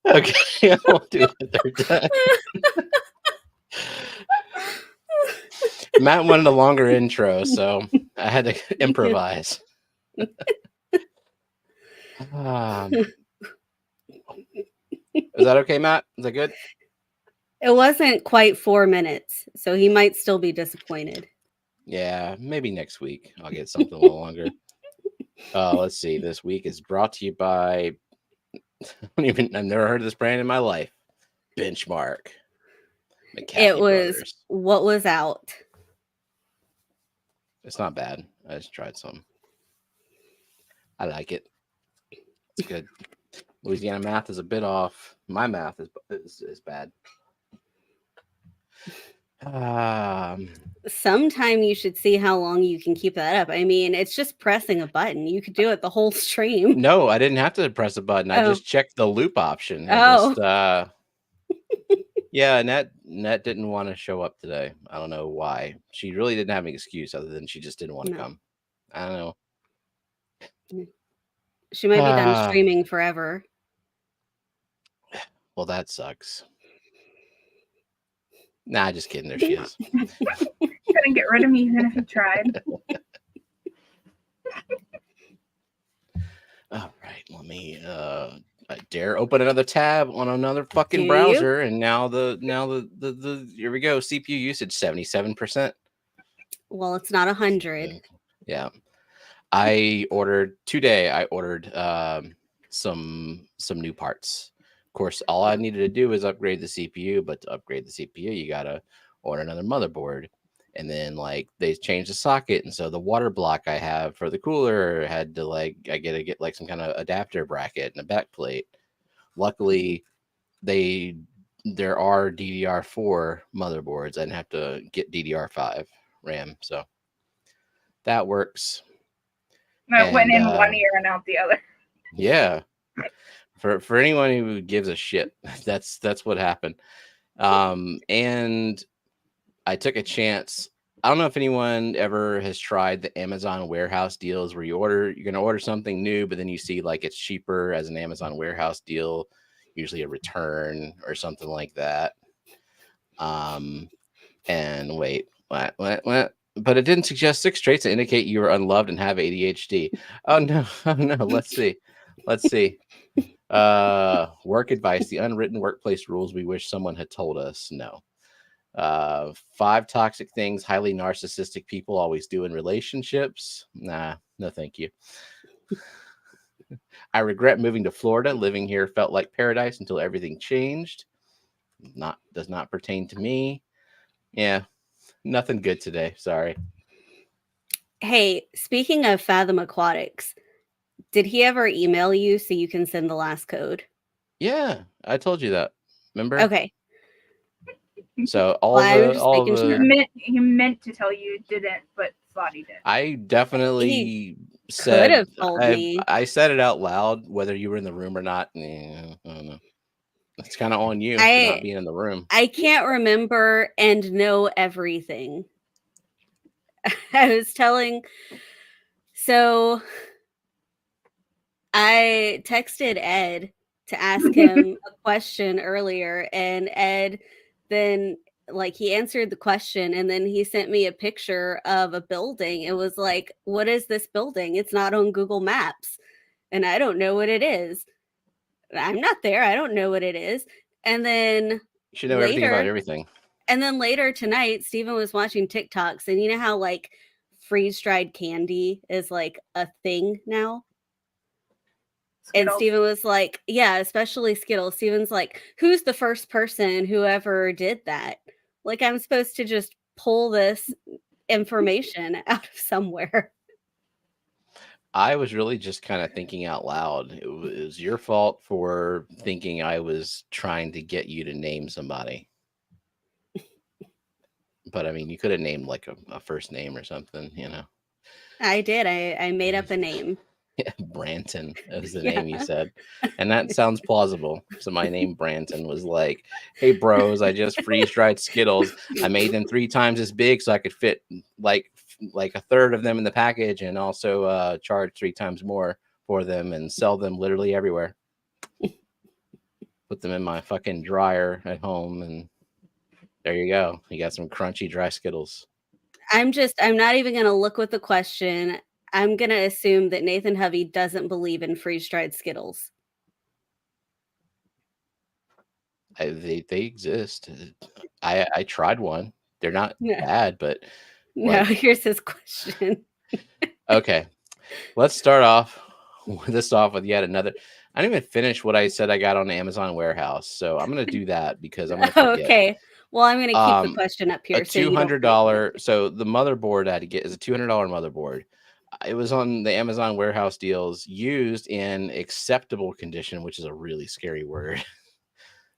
Okay, I won't do it a third time. Matt wanted a longer intro, so I had to improvise. Is that okay, Matt? Is that good? It wasn't quite 4 minutes, so he might still be disappointed. Yeah, maybe next week I'll get something a little longer. Let's see. This week is brought to you by I've never heard of this brand in my life. Benchmark. It was what was out. It's not bad. I just tried some. I like it. It's good. Louisiana math is a bit off. My math is bad. Sometime you should see how long you can keep that up. I mean, it's just pressing a button. You could do it the whole stream. No, I didn't have to press a button. I just checked the loop option. Yeah, Net didn't want to show up today. I don't know why. She really didn't have an excuse other than she just didn't want to come. I don't know. She might be done streaming forever. Well, that sucks. Nah, just kidding. There she is. Couldn't get rid of me even if you tried. All right, let me I dare open another tab on another fucking browser, and now the here we go. CPU usage 77%. Well, it's not 100. Yeah, I ordered today. I ordered some new parts. Of course, all I needed to do is upgrade the CPU, but to upgrade the CPU, you gotta order another motherboard. And then like they changed the socket, and so the water block I have for the cooler had to I gotta get like some kind of adapter bracket and a back plate. Luckily, there are DDR4 motherboards. I didn't have to get DDR5 RAM, so that works. That went in one ear and out the other. Yeah. For anyone who gives a shit, that's what happened. And I took a chance. I don't know if anyone ever has tried the Amazon warehouse deals where you're going to order something new, but then you see like it's cheaper as an Amazon warehouse deal, usually a return or something like that. And wait, what? But it didn't suggest 6 traits to indicate you are unloved and have ADHD. Oh no. Let's see. Work advice, the unwritten workplace rules we wish someone had told us. No. 5 toxic things highly narcissistic people always do in relationships. Nah, no thank you. I regret moving to Florida. Living here felt like paradise until everything changed. Does not pertain to me. Yeah, nothing good today. Sorry. Hey, speaking of Fathom Aquatics, did he ever email you so you can send the last code? Yeah, I told you that. Remember? Okay. So he meant to tell you, didn't, but thought he did. I definitely said have told me. I said it out loud, whether you were in the room or not. I don't know. It's kind of on you for not being in the room. I can't remember and know everything. I was telling. So I texted Ed to ask him a question earlier, and Ed then he answered the question, and then he sent me a picture of a building. It was like, what is this building? It's not on Google Maps, and I don't know what it is. I'm not there. I don't know what it is. And then you should know everything about everything. And then later tonight, Stephen was watching TikToks, and you know how freeze-dried candy is a thing now? Skittles. And Stephen was like, yeah, especially Skittles. Stephen's like, who's the first person who ever did that? I'm supposed to just pull this information out of somewhere. I was really just kind of thinking out loud. It was your fault for thinking I was trying to get you to name somebody. But I mean, you could have named a first name or something, I did. I made up a name. Yeah, Branton is the name you said. And that sounds plausible. So my name Branton was like, hey bros, I just freeze-dried Skittles. I made them 3 times as big so I could fit like a third of them in the package, and also charge 3 times more for them and sell them literally everywhere. Put them in my fucking dryer at home, and there you go. You got some crunchy dry Skittles. I'm not even going to look with the question. I'm going to assume that Nathan Hovey doesn't believe in freeze-dried Skittles. They exist. I tried one. They're not bad, but no. Here's his question. Okay, let's start off with yet another. I didn't even finish what I said I got on the Amazon warehouse, so I'm gonna do that because I'm gonna forget. Okay. Well, I'm gonna keep the question up here. A $200. So the motherboard I had to get is a $200 motherboard. It was on the Amazon warehouse deals, used in acceptable condition, which is a really scary word.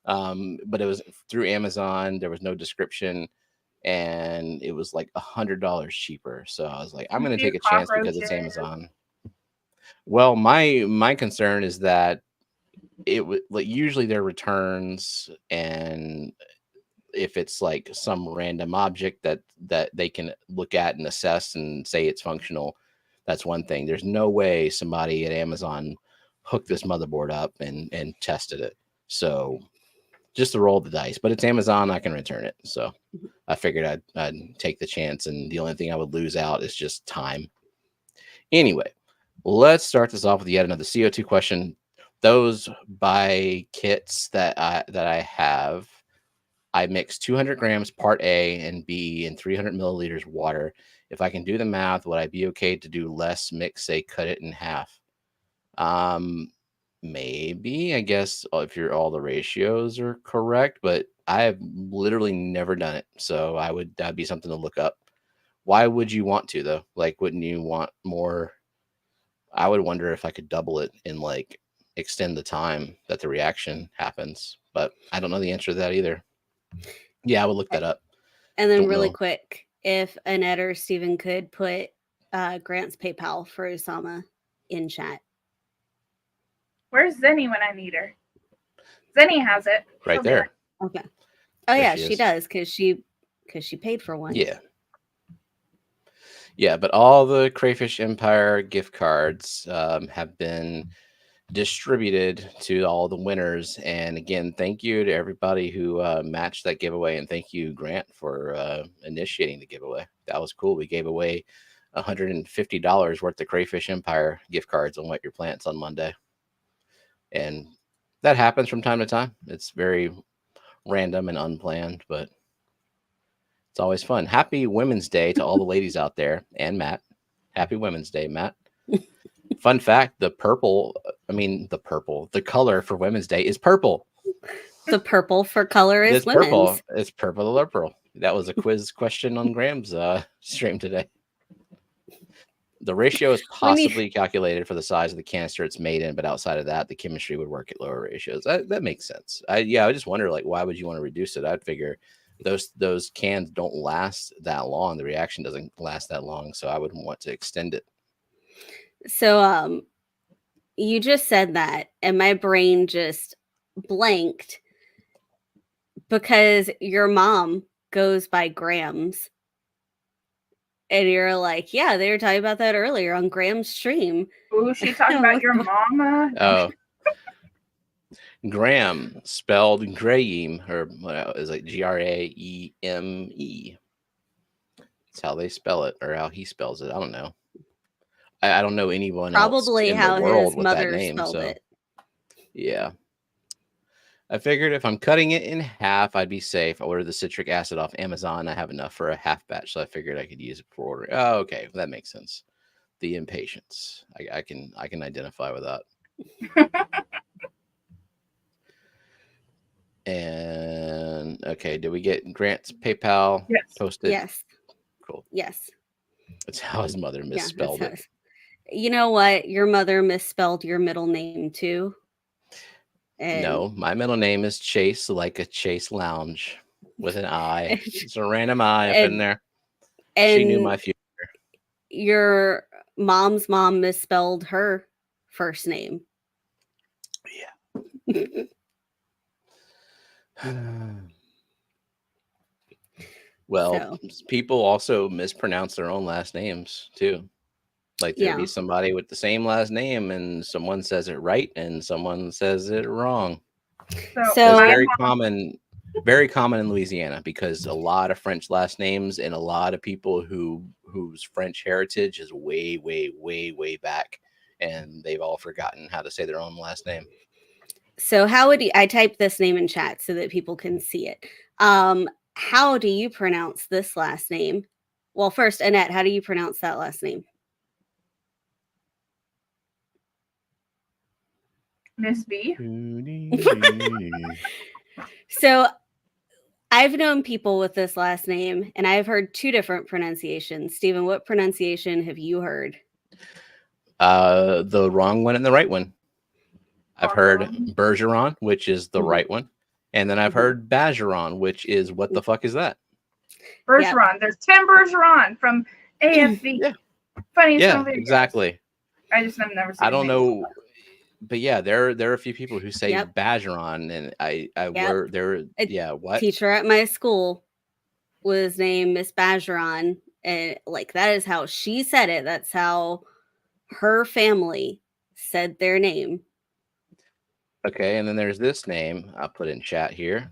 But it was through Amazon. There was no description, and it was like $100 cheaper. So I was like, I'm going to take a chance because it's Amazon. Well, my concern is that it would usually their returns, and if it's like some random object that they can look at and assess and say it's functional, that's one thing. There's no way somebody at Amazon hooked this motherboard up and tested it. So just to roll the dice, but it's Amazon, I can return it. So I figured I'd take the chance, and the only thing I would lose out is just time. Anyway, let's start this off with yet another CO2 question. Those buy kits that I have, I mix 200 grams part A and B in 300 milliliters water. If I can do the math, would I be okay to do less mix, say cut it in half? Maybe, I guess, if all the ratios are correct, but I have literally never done it. So that'd be something to look up. Why would you want to though? Wouldn't you want more? I would wonder if I could double it and extend the time that the reaction happens, but I don't know the answer to that either. Yeah, I would look that up. And then really quick, if Annette or Stephen could put Grant's PayPal for Usama in chat. Where's Zenny when I need her? Zenny has it. Right there. Okay. Oh yeah, she does because she paid for one. Yeah. Yeah, but all the Crayfish Empire gift cards have been distributed to all the winners. And again, thank you to everybody who matched that giveaway, and thank you, Grant, for initiating the giveaway. That was cool. We gave away $150 worth of Crayfish Empire gift cards on Wet Your Plants on Monday, and that happens from time to time. It's very random and unplanned, but it's always fun. Happy Women's Day to all the ladies out there, and Matt. Happy Women's Day, Matt. Fun fact, the color for Women's Day is purple. The purple for color is women's. Purple. It's purple or purple. That was a quiz question on Graham's stream today. The ratio is possibly calculated for the size of the canister it's made in, but outside of that, the chemistry would work at lower ratios. That makes sense. I just wonder, why would you want to reduce it? I'd figure those cans don't last that long. The reaction doesn't last that long, so I wouldn't want to extend it. So you just said that, and my brain just blanked because your mom goes by Grams. And you're like, yeah, they were talking about that earlier on Graham's stream. Ooh, she talking about your mama. Oh. Graham, spelled Graham, or is it Graeme? That's how they spell it, or how he spells it. I don't know. I don't know anyone Probably else in how the world his with that mother name. spelled So it. yeah. I figured if I'm cutting it in half, I'd be safe. I ordered the citric acid off Amazon. I have enough for a half batch, so I figured I could use it before ordering. Oh, okay, that makes sense. The impatience. I can identify with that. And okay, did we get Grant's PayPal posted? Yes. Cool. Yes. That's how his mother misspelled it. You know what? Your mother misspelled your middle name too. And no, my middle name is Chase, like a Chase Lounge with an I. It's a random I up in there. She knew my future. Your mom's mom misspelled her first name. Yeah. Well, people also mispronounce their own last names too. Like there'd be somebody with the same last name and someone says it right and someone says it wrong. So it's very common in Louisiana because a lot of French last names and a lot of people whose French heritage is way, way, way, way back, and they've all forgotten how to say their own last name. So how would I type this name in chat so that people can see it? How do you pronounce this last name? Well, first, Annette, how do you pronounce that last name? Miss B. So I've known people with this last name, and I've heard two different pronunciations. Stephen, what pronunciation have you heard? The wrong one and the right one. I've heard Bergeron, which is the right one. And then I've heard Bageron, which is what the fuck is that? Bergeron. Yep. There's Tim Bergeron from AFV. Yeah. Funniest movie. Exactly. I just have never seen I don't know. But yeah, there are a few people who say Bageron, and what? Teacher at my school was named Miss Bageron, and like that is how she said it. That's how her family said their name. Okay, and then there's this name I'll put in chat here.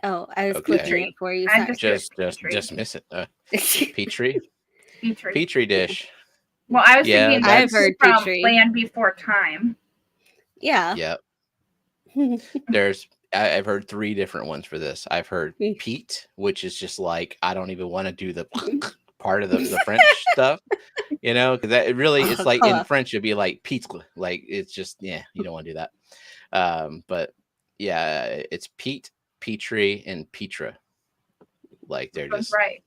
Oh, I was clicking it for you. Just dismiss it. Petri. Petri dish. Well, I was thinking I've heard from Land Before Time. Yeah. Yep. I've heard three different ones for this. I've heard Pete, which is just like I don't even want to do the part of the French stuff, because that it's like in French it'd be like Pete, like it's just you don't want to do that. But yeah, it's Pete, Petri, and Petra. Like they're just right.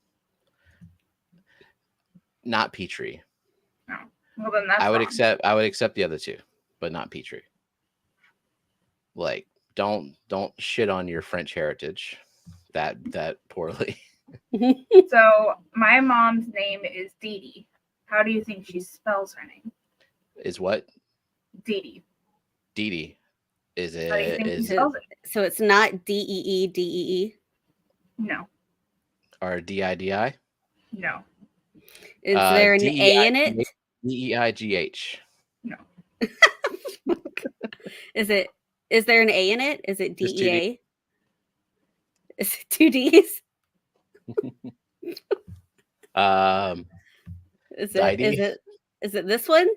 Not Petri. No. Well, then that's I would accept the other two, but not Petri. Like don't shit on your French heritage that poorly. So my mom's name is Dee Dee. How do you think she spells her name? Is what? Dee Dee. Dee Dee. Is it? How do you think she spells it? So it's not D-E-E-D-E-E? No. Or D-I-D-I? No. Is there an A in it? D-E-I-G-H. No. Is there an A in it? Is it D-E-A? Is it two D's? Is it this one?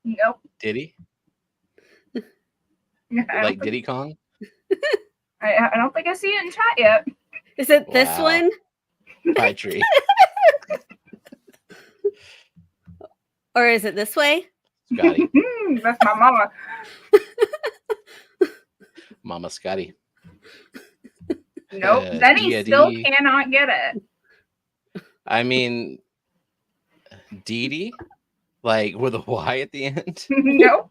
Nope. Diddy? Like Diddy Kong? I don't think I see it in chat yet. Is it this one? Pie tree. Or is it this way? Scotty. That's my mama. Mama Scotty. Nope. Zenny still cannot get it. I mean, Dee Dee? Like with a Y at the end? Nope.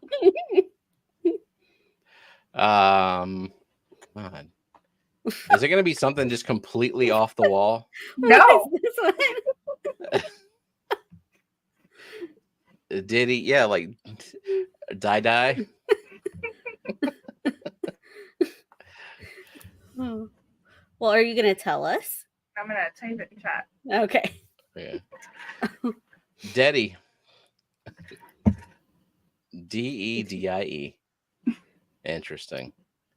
Come on. Is it going to be something just completely off the wall? No. Diddy, yeah, like die. Oh. Well, are you gonna tell us? I'm gonna type it in chat. Okay. Yeah. Deddy. Dedie. Interesting.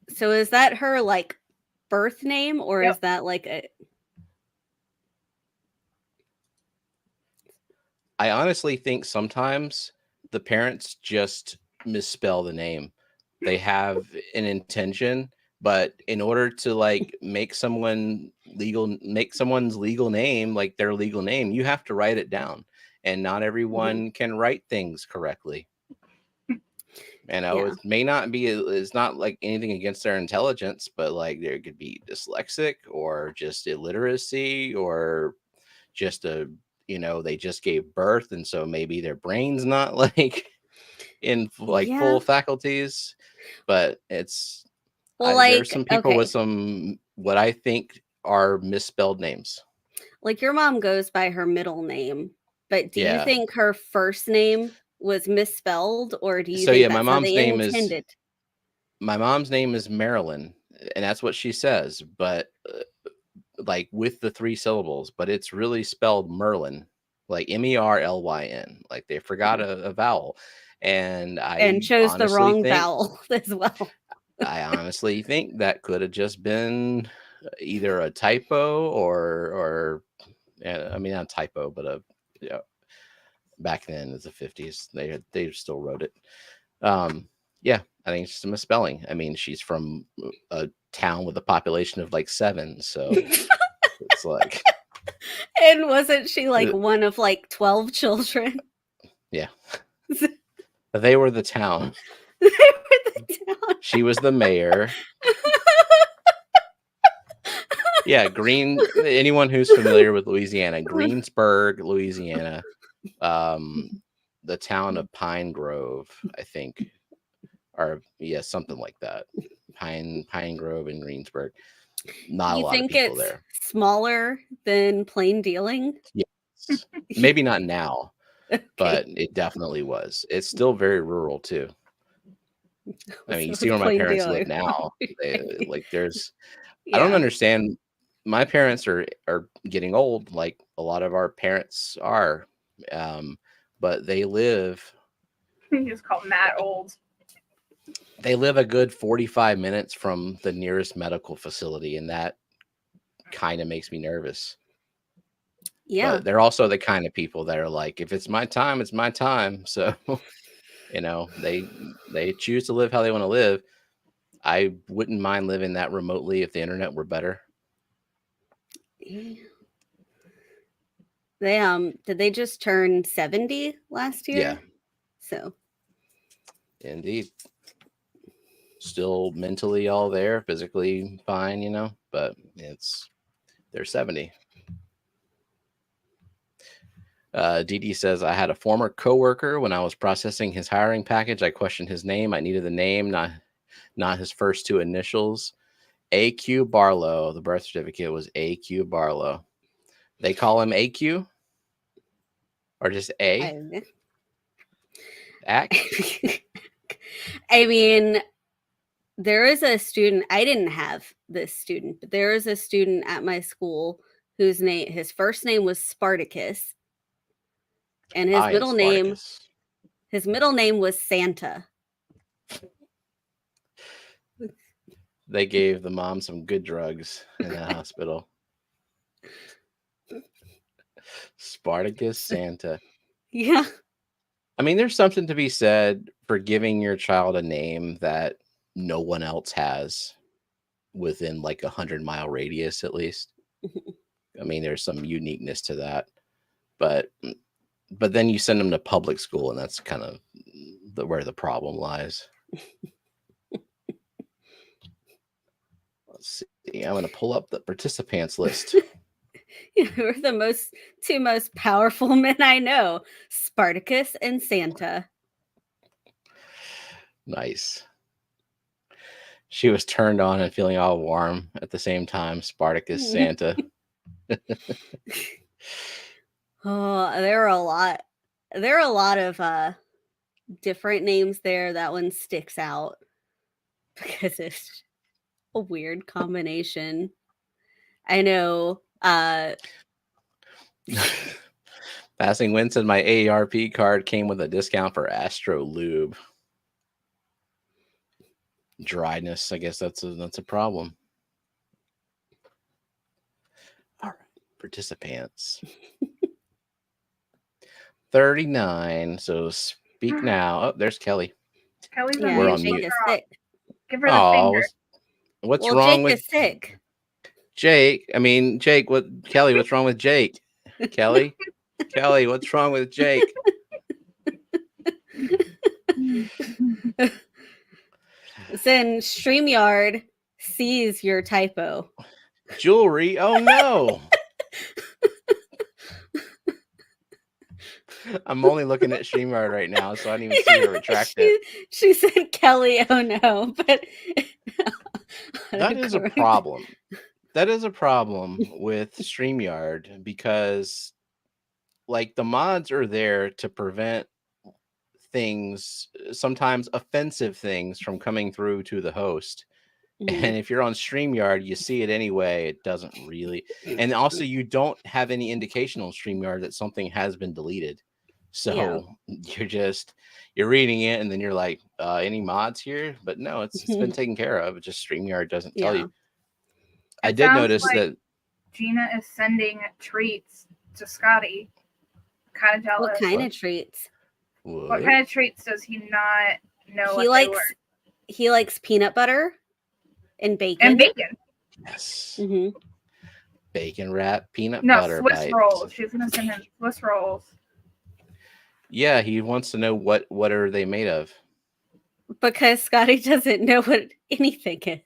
So is that her like birth name, or Yep. is that like a? I honestly think sometimes the parents just misspell the name. They have an intention, but in order to like make someone's legal name like their legal name, you have to write it down. And not everyone can write things correctly. You know, Yeah. it may not be, it's not like anything against their intelligence, but like there could be dyslexic or just illiteracy or just they just gave birth. And so maybe their brain's not like in like Yeah. full faculties, but it's, Well, there's like, some people okay, with some, what I think are misspelled names. like your mom goes by her middle name, but do you Yeah. think her first name was misspelled, or do you So think yeah, my that's how mom's they name intended? is Marilyn, and that's what she says, but like with the 3 syllables, but it's really spelled Merlin, like Merlyn. Like they forgot a vowel. And And chose the wrong vowel as well. I honestly think that could have just been either a typo or I mean, not a typo, but back then it's the 50s. They still wrote it. Yeah, I think it's just a misspelling. I mean, she's from a town with a population of like 7, so it's like. And wasn't she like one of like 12 children? Yeah. They were the town. They were the town. She was the mayor. Yeah, anyone who's familiar with Louisiana, Greensburg, Louisiana, the town of Pine Grove, I think, or something like that. Pine Grove and Greensburg. Not a lot of people there. Smaller than Plain Dealing? Yes. Maybe not now, but it definitely was. It's still very rural too. I mean, you see where my parents live now. There's, I don't understand. My parents are getting old, like a lot of our parents are, but they live. You just call Matt old. They live a good 45 minutes from the nearest medical facility, and that kind of makes me nervous. Yeah. But they're also the kind of people that are like, if it's my time, it's my time. So, they choose to live how they want to live. I wouldn't mind living that remotely if the internet were better. Did they just turn 70 last year? Yeah. So. Indeed. Still mentally all there, physically fine, but they're 70. Dee says, I had a former coworker when I was processing his hiring package. I questioned his name. I needed the name, not his first 2 initials. AQ Barlow. The birth certificate was AQ Barlow. They call him AQ or just A? I mean, there is a student, I didn't have this student, but there is a student at my school his first name was Spartacus. And his middle name was Santa. They gave the mom some good drugs in the hospital. Spartacus Santa. Yeah. I mean, there's something to be said for giving your child a name that no one else has within like 100-mile radius, at least. I mean, there's some uniqueness to that. But then you send them to public school, and that's kind of where the problem lies. Let's see. I'm going to pull up the participants list. We're the 2 most powerful men I know, Spartacus and Santa. Nice. She was turned on and feeling all warm at the same time. Spartacus, Santa. Oh, there are a lot. There are a lot of different names there. That one sticks out because it's a weird combination. I know. Passing Wind said my AARP card came with a discount for Astro Lube. Dryness, I guess that's a problem. All right, participants. 39. So speak now. Oh, there's Kelly. Kelly's Yeah, We're on on Jake mute. is sick. Give her the Oh, finger. what's Well, wrong Jake with is sick. Jake? I mean, Jake. Kelly? What's wrong with Jake? Kelly, Kelly, what's wrong with Jake? Then StreamYard sees your typo. Jewelry? Oh no! I'm only looking at StreamYard right now, so I didn't even see her retract it. She said, "Kelly, oh no!" But that is a problem. That is a problem with StreamYard because, like, the mods are there to prevent things, sometimes offensive things, from coming through to the host. Mhm. And if you're on StreamYard, you see it anyway. It doesn't really. And also, you don't have any indication on StreamYard that something has been deleted. So you're reading it, and then you're like, any mods here? But no, it's been taken care of. It just StreamYard doesn't tell you. I did notice that Gina is sending treats to Scotty. Kind of jealous. What kind of treats? What kind of treats does he not know? He likes peanut butter and bacon. And bacon. Yes. Mm-hmm. Bacon wrap, peanut no, butter Swiss bites. rolls. She's gonna send him Swiss rolls. Yeah, he wants to know what are they made of. Because Scotty doesn't know what anything is.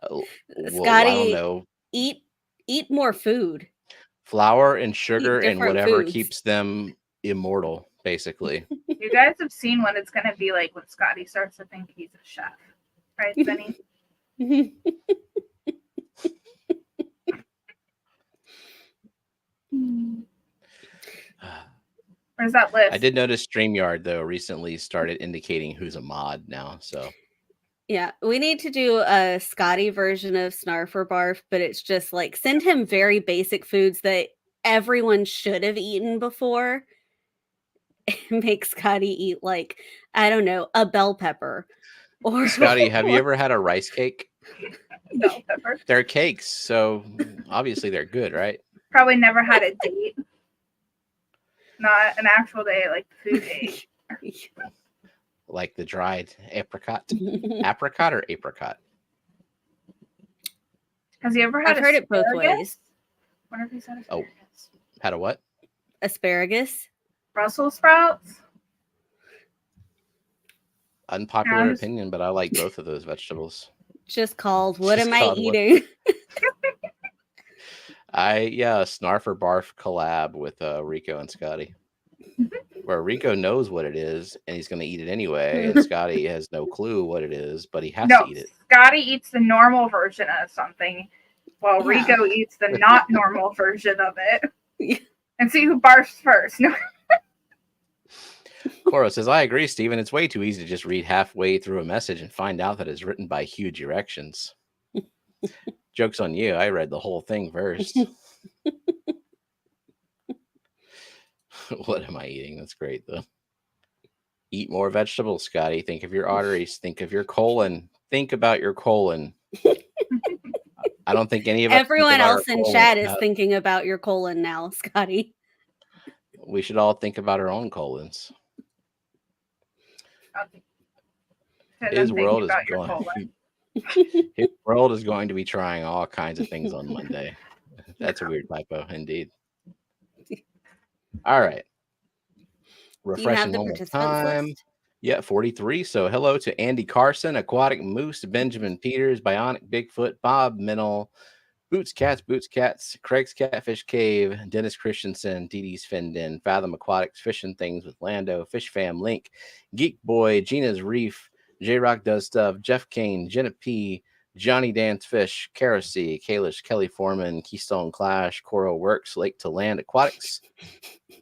Scotty, I don't know. Eat more food. Flour and sugar and whatever foods. keeps them immortal, basically. You guys have seen what it's gonna be like when Scotty starts to think he's a chef, right, Benny? Where's that list? I did notice StreamYard, though, recently started indicating who's a mod now. So yeah, we need to do a Scotty version of Snarf or Barf, but it's just like send him very basic foods that everyone should have eaten before. Make Scotty eat, like, I don't know, a bell pepper. Or Scotty, have you ever had a rice cake? Bell pepper. They're cakes, so obviously they're good, right? Probably never had a date. Not an actual date, like the food date. Like the dried apricot. Apricot or apricot? Has he ever had I've heard it both ways. What have you said? Oh, had a what? Asparagus. Brussels sprouts. Unpopular opinion, but I like both of those vegetables. Just called. What am I eating? Snarf or Barf collab with Rico and Scotty. Where Rico knows what it is and he's going to eat it anyway, and Scotty has no clue what it is, but he has to eat it. Scotty eats the normal version of something, while Rico eats the not normal version of it. And see who barfs first. No. Cora says, I agree, Steven. It's way too easy to just read halfway through a message and find out that it's written by huge erections. Joke's on you. I read the whole thing first. What am I eating? That's great, though. Eat more vegetables, Scotty. Think of your arteries. Think of your colon. Think about your colon. I don't think any of us. Everyone else in chat is thinking about your colon now, Scotty. We should all think about our own colons. His world is going. His world is going to be trying all kinds of things on Monday. That's a weird typo, indeed. All right. Refreshing one more time. List? Yeah, 43. So hello to Andy Carson, Aquatic Moose, Benjamin Peters, Bionic Bigfoot, Bob Minnell, Boots Cats, Craig's Catfish Cave, Dennis Christensen, DD's Findin, Fathom Aquatics, Fishing Things with Lando, Fishfam Link, Geek Boy, Gina's Reef, J Rock Does Stuff, Jeff Kane, Jenna P, Johnny Dance Fish, Kerosene, Kalish, Kelly Foreman, Keystone Clash, Coral Works, Lake to Land Aquatics,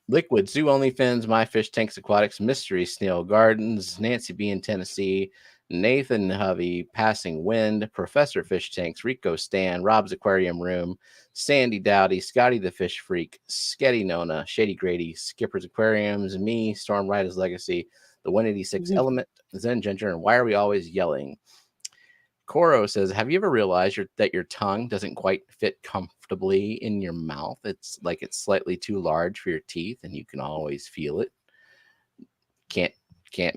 Liquid Zoo Only Fins, My Fish Tanks Aquatics, Mystery Snail Gardens, Nancy B in Tennessee, Nathan Hovey, Passing Wind, Professor Fish Tanks, Rico Stan, Rob's Aquarium Room, Sandy Dowdy, Scotty the Fish Freak, Sketty Nona, Shady Grady, Skipper's Aquariums, me, Storm Rider's Legacy, the 186 Element, Zen Ginger, and Why Are We Always Yelling? Coro says, have you ever realized that your tongue doesn't quite fit comfortably in your mouth? It's like it's slightly too large for your teeth, and you can always feel it. Can't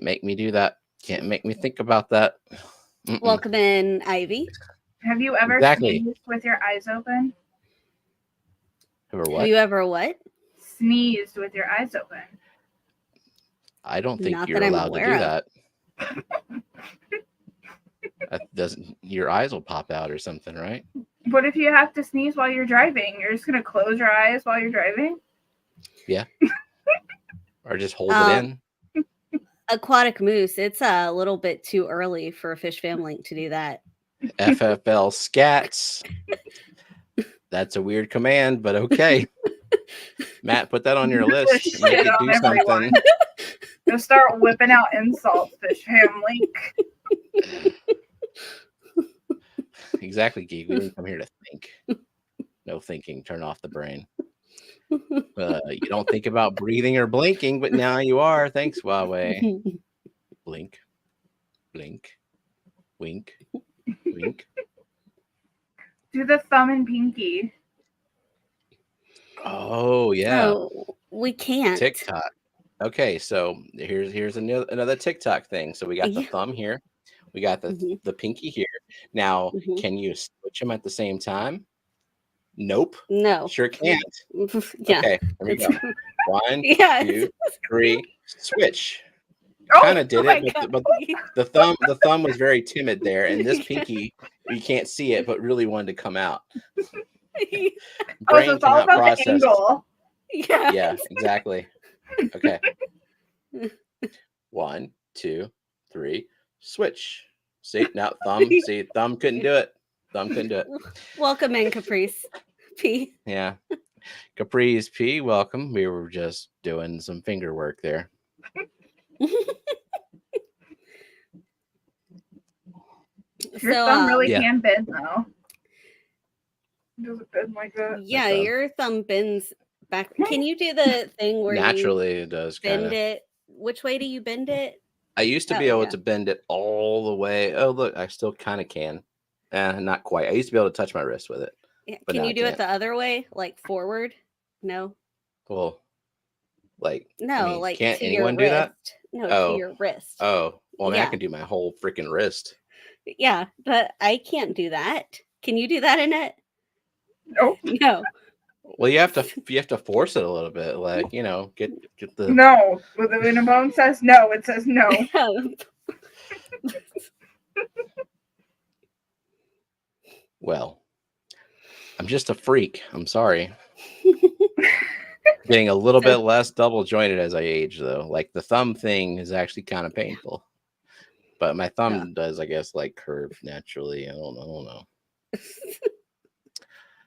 make me do that. Can't make me think about that. Welcome in, Ivy. Have you ever sneezed with your eyes open? Ever what? Have you ever what? Sneezed with your eyes open. I don't think Not you're that I'm allowed to aware do of. that. That doesn't, your eyes will pop out or something, right? What if you have to sneeze while you're driving? You're just gonna close your eyes while you're driving? Yeah. Or just hold it in. Aquatic Moose, it's a little bit too early for a Fishfam link to do that. FFL scats. That's a weird command, but okay. Matt, put that on your list. Make it do something. Go start whipping out insults, Fishfam link. Exactly, Geek. We didn't come here to think. No thinking. Turn off the brain. You don't think about breathing or blinking, but now you are. Thanks, Huawei. Blink, blink, wink, wink. Do the thumb and pinky. Oh yeah. Oh, we can't. TikTok. Okay, so here's another TikTok thing. So we got the thumb here. We got the pinky here. Now, can you switch them at the same time? Nope. No. Sure can't. Yeah. Okay, here we go. 1, Yeah. 2, 3, switch. Oh, Kind of did it, God. but the thumb was very timid there, and this pinky, you can't see it, but really wanted to come out. Brain so it's all cannot about process. the angle. Yeah. Yeah, exactly. Okay. 1, 2, 3, switch. See, now thumb. See, thumb couldn't do it. Thumb couldn't do it. Welcome in, Caprice P. Yeah. Caprice P, welcome. We were just doing some finger work there. Your thumb really can bend, though. Does it bend like that? Yeah, your thumb bends back. Can you do the thing where naturally it does bend it? Which way do you bend it? I used to be able to bend it all the way. Oh, look, I still kind of can. Not quite. I used to be able to touch my wrist with it. Yeah. Can you do it the other way, like forward? No. Well, like no, like can't to anyone your do wrist. that? No, to your wrist. Oh, well, I can do my whole freaking wrist. Yeah, but I can't do that. Can you do that in it? Nope. No. Well, you have to force it a little bit, like get the. No, well, the Unabone says no. It says no. Well, I'm just a freak. I'm sorry. Getting a little bit less double jointed as I age, though. Like the thumb thing is actually kind of painful, but my thumb does, I guess, like curve naturally. I don't know.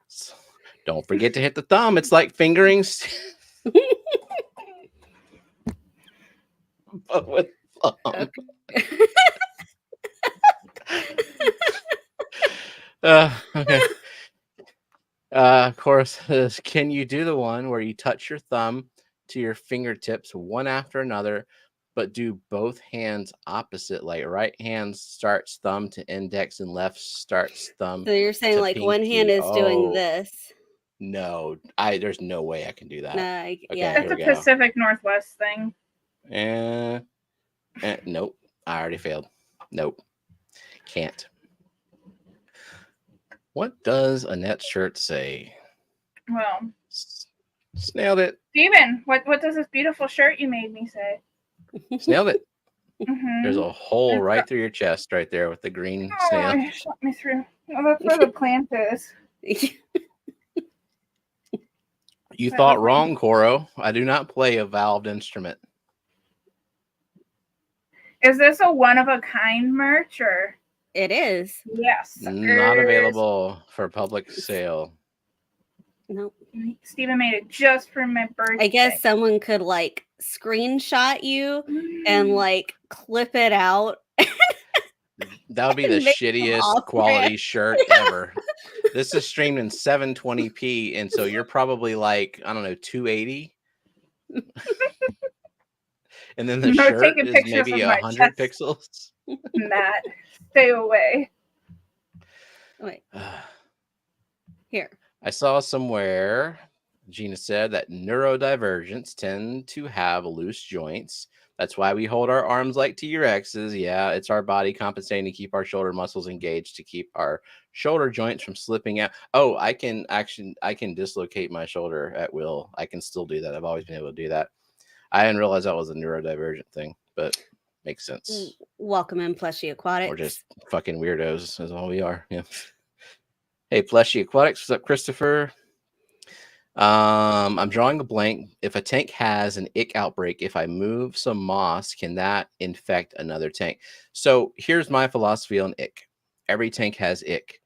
So, don't forget to hit the thumb. It's like fingering, but with thumb. Okay. Of course, can you do the one where you touch your thumb to your fingertips one after another, but do both hands opposite? Like right hand starts thumb to index and left starts thumb. So you're saying like pinky. one hand is doing this? No, there's no way I can do that. That's a Pacific Northwest thing. Nope. I already failed. Nope. Can't. What does Annette's shirt say? Well, snailed it. Steven, what does this beautiful shirt you made me say? Snailed it. There's a hole right through your chest right there with the green snail. You shot me through. Oh, that's where the plant is. You thought wrong, Coro. I do not play a valved instrument. Is this a one-of-a-kind merch or? It is. Yes. Not available for public sale. Nope. Steven made it just for my birthday. I guess someone could like screenshot you and like clip it out. That would be the shittiest quality shirt ever. This is streamed in 720p, and so you're probably like, I don't know, 280. And then the shirt is maybe 100 pixels. Matt, stay away. Wait. Here. I saw somewhere, Gina said, that neurodivergents tend to have loose joints. That's why we hold our arms like T-Rexes. Yeah, it's our body compensating to keep our shoulder muscles engaged to keep our shoulder joints from slipping out. Oh, I can dislocate my shoulder at will. I can still do that. I've always been able to do that. I didn't realize that was a neurodivergent thing, but makes sense. Welcome in, Plushy Aquatics. We're just fucking weirdos, is all we are. Yeah. Hey, Plushy Aquatics, what's up, Christopher? I'm drawing a blank. If a tank has an ick outbreak, if I move some moss, can that infect another tank? So here's my philosophy on ick. Every tank has ick,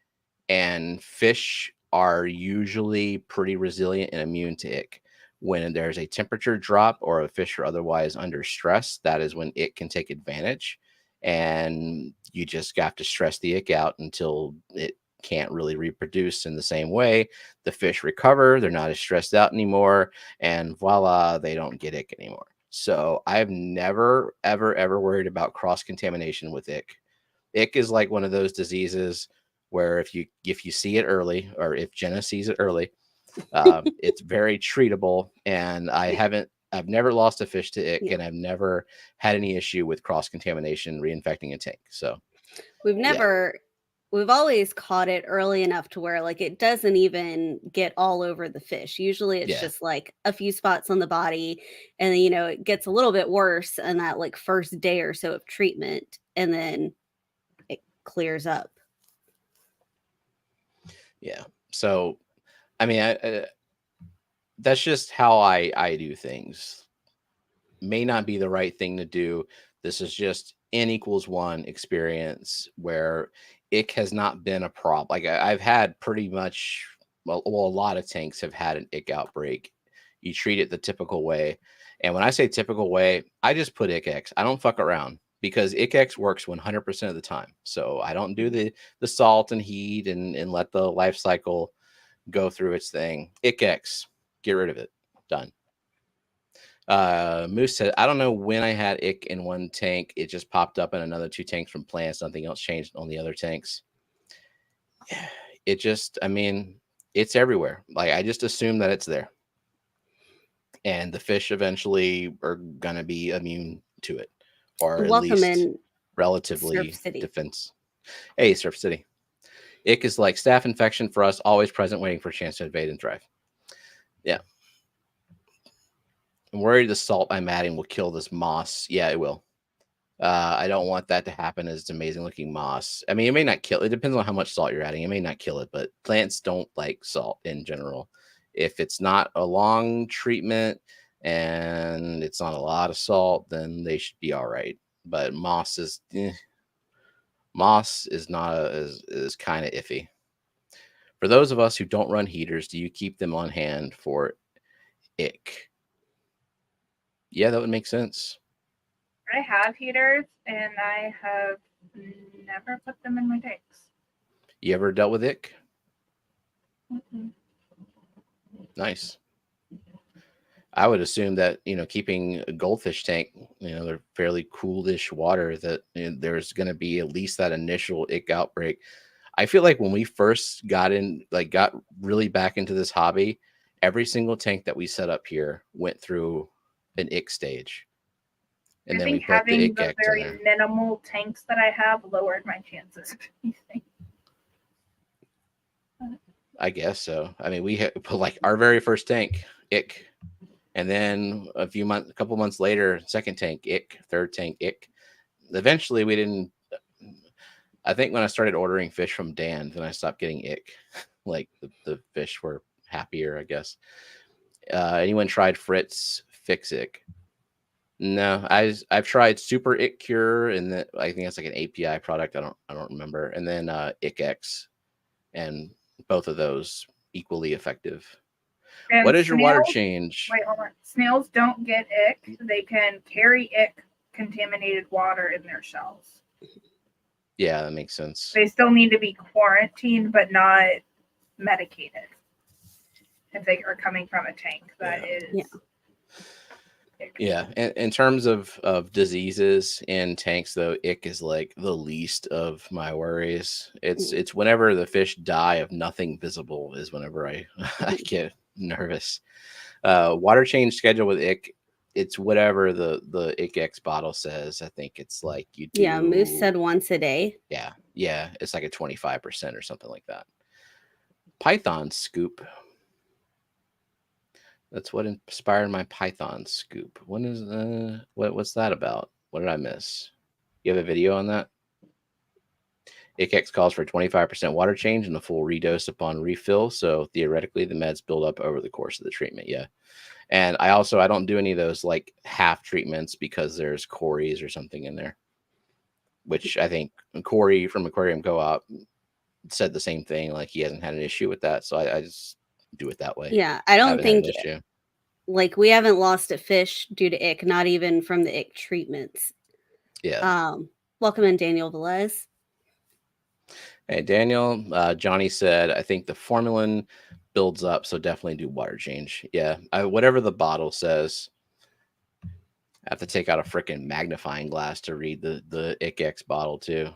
and fish are usually pretty resilient and immune to ick. When there's a temperature drop or a fish are otherwise under stress, that is when ick can take advantage, and you just have to stress the ick out until it can't really reproduce in the same way. The fish recover, they're not as stressed out anymore, and voila, they don't get ick anymore. So I've never ever worried about cross contamination with ick. Ick is like one of those diseases where if you see it early, or if Jenna sees it early, it's very treatable, and I've never lost a fish to ick, and I've never had any issue with cross contamination reinfecting a tank. So we've always caught it early enough to where like it doesn't even get all over the fish. Usually it's just like a few spots on the body, and then, it gets a little bit worse in that like first day or so of treatment, and then it clears up. Yeah. So, I mean, that's just how I do things. May not be the right thing to do. This is just N=1 experience where ick has not been a problem. Like I've had pretty much, a lot of tanks have had an ick outbreak. You treat it the typical way. And when I say typical way, I just put ick-X. I don't fuck around, because ick-X works 100% of the time. So I don't do the salt and heat and let the life cycle go through its thing. Ick-X, get rid of it. Done. Moose said, I don't know when I had ick in one tank. It just popped up in another 2 tanks from plants. Nothing else changed on the other tanks. It just, I mean, it's everywhere. Like, I just assume that it's there. And the fish eventually are going to be immune to it. Or at least relatively defense. Hey, Surf City. Ick is like staph infection for us, always present, waiting for a chance to invade and thrive. Yeah. I'm worried the salt I'm adding will kill this moss. Yeah, it will. I don't want that to happen, as it's amazing looking moss. I mean, it may not kill. It depends on how much salt you're adding. It may not kill it, but plants don't like salt in general. If it's not a long treatment and it's not a lot of salt, then they should be all right. But moss is not is kind of iffy. For those of us who don't run heaters, do you keep them on hand for ick? Yeah, that would make sense. I have heaters, and I have never put them in my tanks. You ever dealt with ick? Mm-hmm. Nice. I would assume that, keeping a goldfish tank, they're fairly coolish water, that there's going to be at least that initial ick outbreak. I feel like when we first got really back into this hobby, every single tank that we set up here went through an ick stage. And then we put the ick-X in there. Very minimal tanks that I have lowered my chances of anything. I guess so. I mean, we put like our very first tank, ick. And then a couple months later, second tank, ick. Third tank, ick. Eventually, we didn't. I think when I started ordering fish from Dan, then I stopped getting ick. Like the fish were happier, I guess. Anyone tried Fritz Fix Ick? No, I've tried Super Ick Cure, and that I think that's like an API product. I don't remember. And then IckX, and both of those equally effective. And What is your water snails- change? Wait, hold on. Snails don't get ick. They can carry ick contaminated water in their shells. Yeah, that makes sense. They still need to be quarantined, but not medicated. If they are coming from a tank that is. Yeah. Yeah, in terms of diseases in tanks, though, ick is like the least of my worries. It's whenever the fish die of nothing visible is whenever I get nervous. Water change schedule with ick, it's whatever the IckX bottle says. I think it's like you do. Yeah, Moose said once a day. Yeah, it's like a 25% or something like that. Python scoop. That's what inspired my Python scoop. When is what's that about? What did I miss? You have a video on that? IckX calls for 25% water change and a full redose upon refill. So theoretically, the meds build up over the course of the treatment. Yeah. And I don't do any of those like half treatments because there's Corey's or something in there, which I think Corey from Aquarium Co-op said the same thing. Like he hasn't had an issue with that. So I just do it that way. Yeah, I don't think issue. Like we haven't lost a fish due to ick, not even from the ick treatments. Yeah. Welcome in, Daniel Velez. Hey, Daniel. Johnny said, I think the formalin builds up, so definitely do water change. Yeah, whatever the bottle says. I have to take out a freaking magnifying glass to read the IckX bottle too.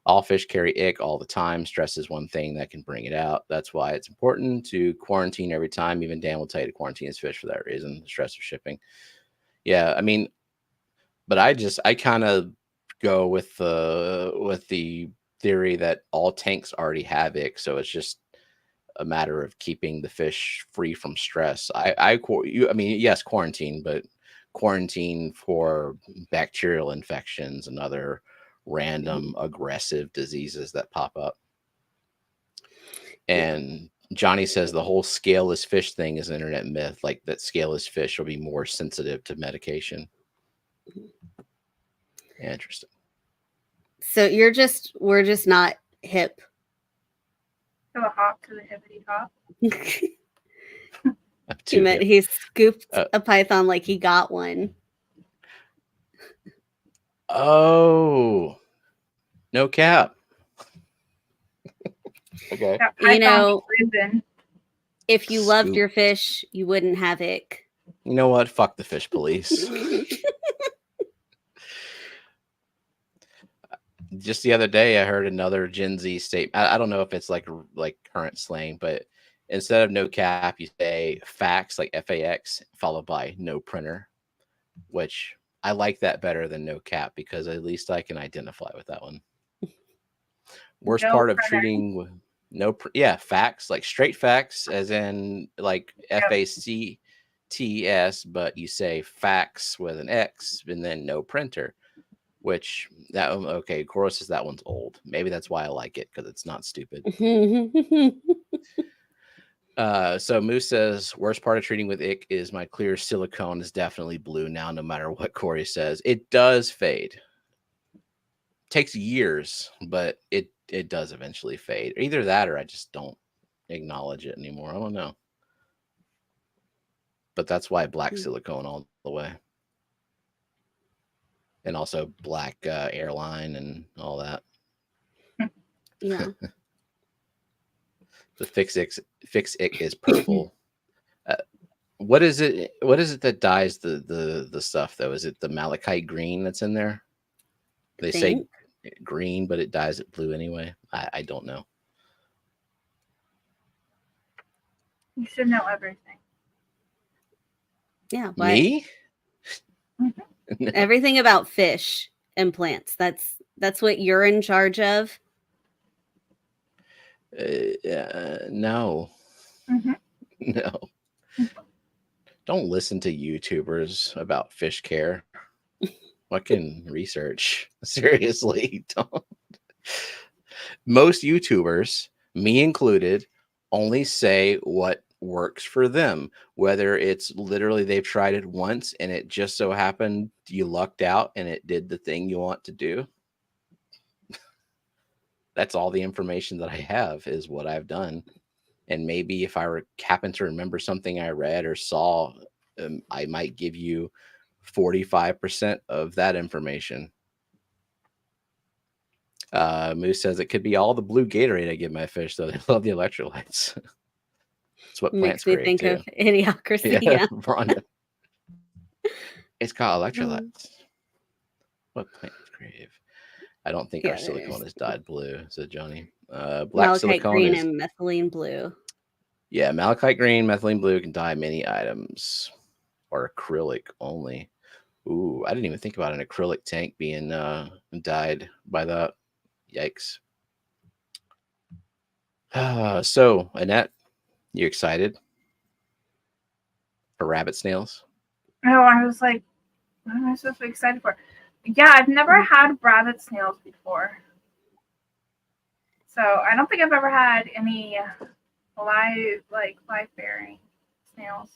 All fish carry ick all the time. Stress is one thing that can bring it out. That's why it's important to quarantine every time. Even Dan will tell you to quarantine his fish for that reason. The stress of shipping. Yeah, I mean, but I kind of go with the theory that all tanks already have ick, so it's just a matter of keeping the fish free from stress. I mean, yes, quarantine, but quarantine for bacterial infections and other random aggressive diseases that pop up. And Johnny says the whole scaleless fish thing is an internet myth, like that scaleless fish will be more sensitive to medication. Interesting. So we're just not hip. To the hop, to the hippity hop. He meant he scooped a python like he got one. Oh, no cap. Okay. You know, if you loved your fish, you wouldn't have ick. You know what? Fuck the fish police. Just the other day, I heard another Gen Z statement. I don't know if it's like current slang, but instead of no cap, you say fax, like FAX, followed by no printer, which I like that better than no cap because at least I can identify with that one. Worst part of treating with facts, like straight facts, as in like FACTS, but you say fax with an X and then no printer. Which Coro says that one's old. Maybe that's why I like it, because it's not stupid. So Moose says, worst part of treating with ick is my clear silicone is definitely blue now, no matter what Corey says. It does fade. Takes years, but it does eventually fade. Either that or I just don't acknowledge it anymore. I don't know. But that's why black silicone all the way. And also black airline and all that. Yeah. The fix ick is purple. What is it? What is it that dyes the stuff though? Is it the malachite green that's in there? They say green, but it dyes it blue anyway. I don't know. You should know everything. Yeah. Me? No. Everything about fish and plants. That's what you're in charge of. No. Mm-hmm. No. Don't listen to YouTubers about fish care. Fucking research. Seriously, don't. Most YouTubers, me included, only say what works for them, whether it's literally they've tried it once and it just so happened you lucked out and it did the thing you want to do. That's all the information that I have is what I've done. And maybe if I happen to remember something I read or saw, I might give you 45% of that information. Moose says it could be all the blue Gatorade I give my fish, though. They love the electrolytes. That's what plants Makes me crave, think too. of Idiocracy. Yeah. Rhonda. It's called electrolytes. What plants crave? I don't think our silicone is dyed blue, said Johnny. Black Malachite silicone green is... and methylene blue. Yeah, malachite green, methylene blue can dye many items. Or acrylic only. Ooh, I didn't even think about an acrylic tank being dyed by that. Yikes. So, Annette, you excited for rabbit snails? Oh, I was like, what am I supposed to be excited for? Yeah, I've never had rabbit snails before. So I don't think I've ever had any live-bearing snails.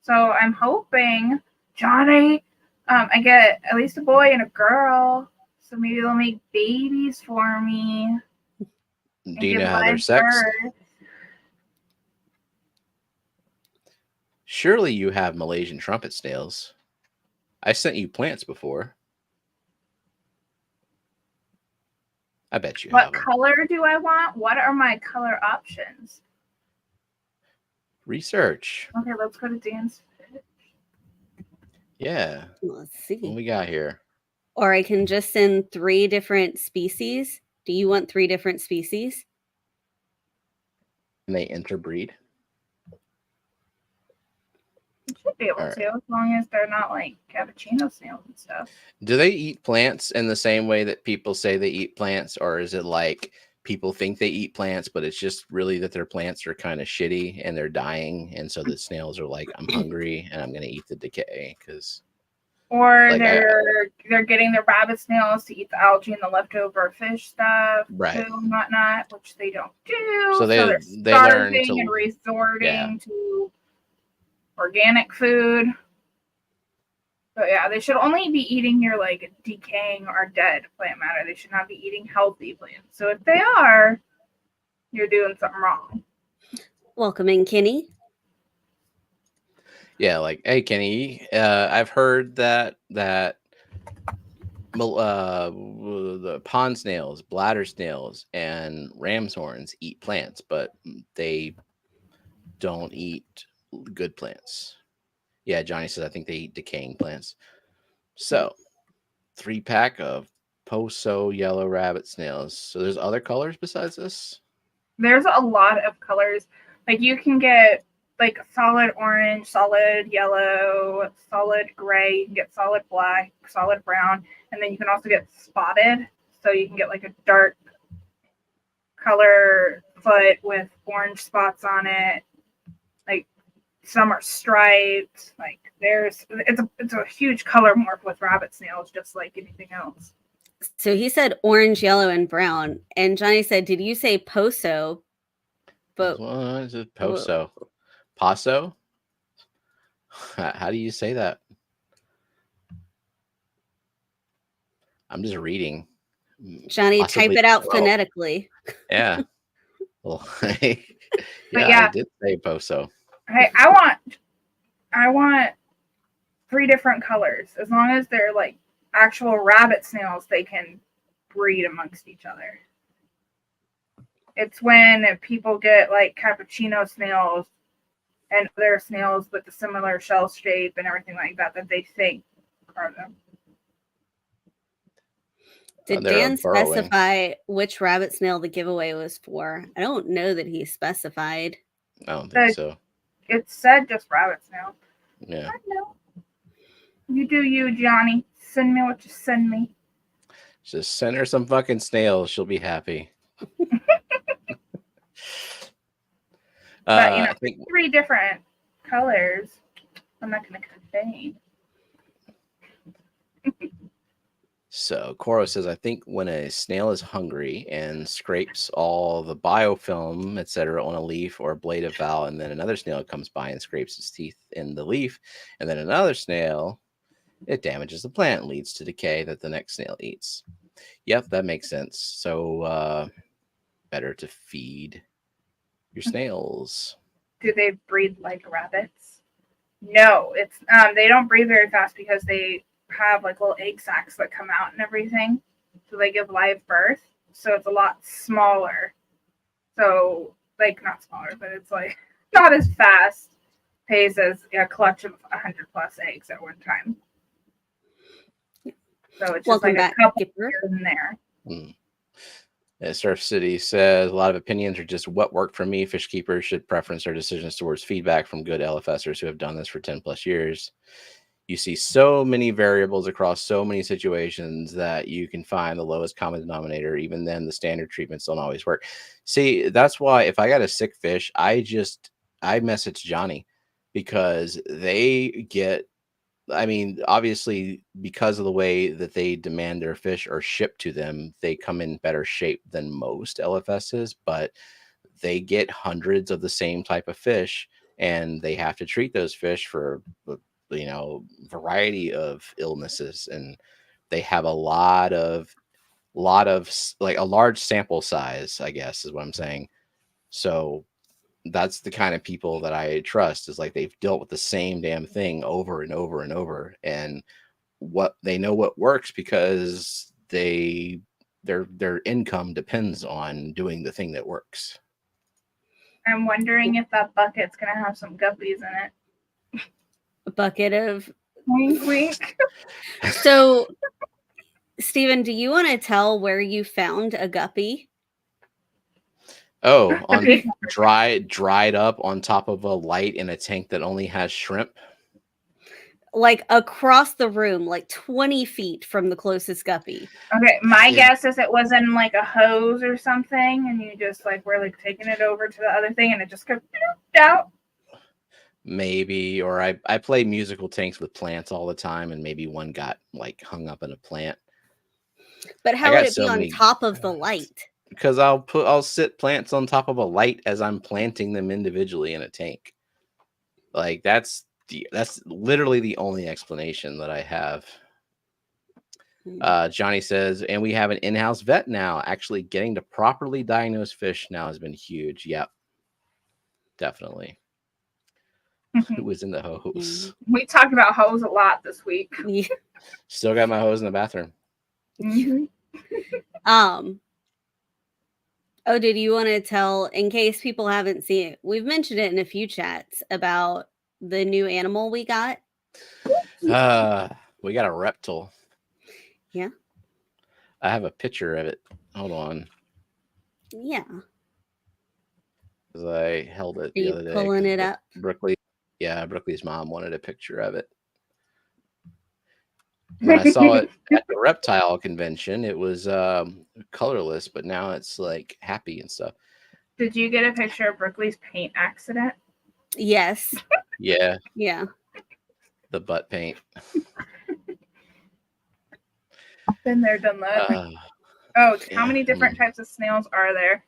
So I'm hoping, Johnny, I get at least a boy and a girl. So maybe they'll make babies for me. Do you know how they're sexed? Surely you have Malaysian trumpet snails. I sent you plants before. I bet you have them. What color do I want? What are my color options? Research. Okay, let's go to Dan's. Yeah. Let's see. What we got here? Or I can just send 3 different species. Do you want 3 different species? Can they interbreed? You should be able to, as long as they're not like cappuccino snails and stuff. Do they eat plants in the same way that people say they eat plants? Or is it like people think they eat plants, but it's just really that their plants are kind of shitty and they're dying? And so the snails are like, I'm hungry and I'm going to eat the decay. Or like they're getting the rabbit snails to eat the algae and the leftover fish stuff, right, too, and whatnot, which they don't do. So they're starving and resorting to organic food. But yeah, they should only be eating your like decaying or dead plant matter. They should not be eating healthy plants. So if they are, you're doing something wrong. Welcome in, Kenny. Yeah, like, hey, Kenny, I've heard that the pond snails, bladder snails, and ram's horns eat plants, but they don't eat good plants. Yeah, Johnny says I think they eat decaying plants. So, 3-pack of Poso yellow rabbit snails. So there's other colors besides this? There's a lot of colors. Like you can get like solid orange, solid yellow, solid gray, you can get solid black, solid brown, and then you can also get spotted. So you can get like a dark color foot with orange spots on it. Like some are striped. Like it's a huge color morph with rabbit snails, just like anything else. So he said orange, yellow, and brown. And Johnny said, did you say Poso? But what is it? Poso. Paso? How do you say that? I'm just reading. Johnny, type it out phonetically. Yeah. Well, yeah, I did say Poso. Hey, I want 3 different colors. As long as they're like actual rabbit snails, they can breed amongst each other. It's when people get like cappuccino snails and other snails with a similar shell shape and everything like that they think are them. Did Dan specify which rabbit snail the giveaway was for? I don't know that he specified. I don't think so. It said just rabbit snail. Yeah. I know. You do you, Johnny. Send me what you send me. Just send her some fucking snails. She'll be happy. But, I think 3 different colors. I'm not going to complain. So Coro says, I think when a snail is hungry and scrapes all the biofilm, etc., on a leaf or a blade of val, and then another snail comes by and scrapes its teeth in the leaf, and then another snail, it damages the plant and leads to decay that the next snail eats. Yep, that makes sense. So better to feed your snails. Do they breed like rabbits? No, it's they don't breed very fast because they have like little egg sacs that come out and everything, so they give live birth. So it's a lot smaller. So like not smaller, but it's like not as fast pace as a clutch of 100+ eggs at one time. So it's just Welcome like back, a couple Skipper. here and there. Surf City says, a lot of opinions are just what worked for me. Fish keepers should preference their decisions towards feedback from good LFSers who have done this for 10+ years. You see so many variables across so many situations that you can find the lowest common denominator. Even then, the standard treatments don't always work. See, that's why if I got a sick fish, I message Johnny, because they get, I mean, obviously, because of the way that they demand their fish are shipped to them, they come in better shape than most LFSs, but they get hundreds of the same type of fish, and they have to treat those fish for, variety of illnesses, and they have a lot of like a large sample size, I guess is what I'm saying. So that's the kind of people that I trust, is like they've dealt with the same damn thing over and over and over, and what they know what works because their income depends on doing the thing that works. I'm wondering if that bucket's gonna have some guppies in it. A bucket of Wink, wink. So, Stephen, do you want to tell where you found a guppy? Oh, on dried up on top of a light in a tank that only has shrimp. Like across the room, like 20 feet from the closest guppy. Okay, my guess is it was in like a hose or something, and you just like were like taking it over to the other thing, and it just goes out. Maybe, or I play musical tanks with plants all the time, and maybe one got like hung up in a plant. But how would it be on top of the light? Because I'll sit plants on top of a light as I'm planting them individually in a tank. Like that's literally the only explanation that I have. Johnny says, and we have an in-house vet now. Actually getting to properly diagnose fish now has been huge. Yep, definitely. Who was in the hose? We talked about hose a lot this week. Yeah. Still got my hose in the bathroom. Mm-hmm. Oh, did you want to tell, in case people haven't seen it, we've mentioned it in a few chats about the new animal we got? We got a reptile. Yeah. I have a picture of it. Hold on. Yeah. Because I held it the other day. Pulling it up. Brookley's mom wanted a picture of it. When I saw it at the reptile convention, it was colorless, but now it's like happy and stuff. Did you get a picture of Brookley's paint accident? Yes. Yeah. Yeah. The butt paint. Been there, done that. How many different types of snails are there?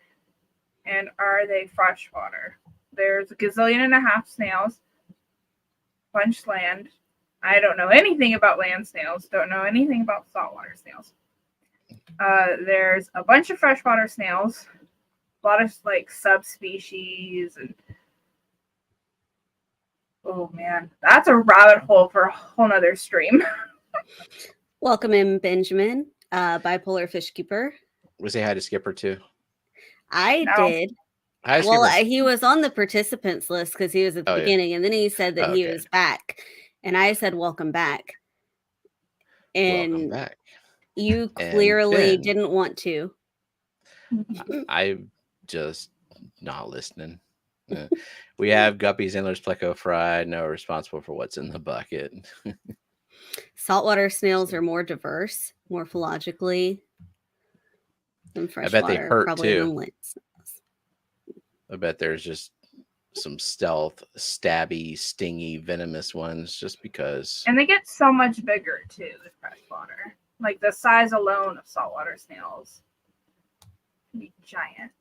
And are they freshwater? There's a gazillion and a half snails. Bunch land. I don't know anything about land snails. Don't know anything about saltwater snails. There's a bunch of freshwater snails. A lot of like subspecies and oh man, that's a rabbit hole for a whole nother stream. Welcome in, Benjamin, bipolar fish keeper. We say hi to Skipper too. I did. Hi, well, Skipper. He was on the participants list because he was at the beginning, and then he said that he was back, and I said, "Welcome back." And welcome back. You clearly didn't want to. I'm just not listening. We have guppies, antlers, pleco, fried. No, responsible for what's in the bucket. Saltwater snails are more diverse morphologically than freshwater. I bet they hurt probably too. I bet there's just some stealth, stabby, stingy, venomous ones just because. And they get so much bigger too, the freshwater. Like the size alone of saltwater snails can be giant.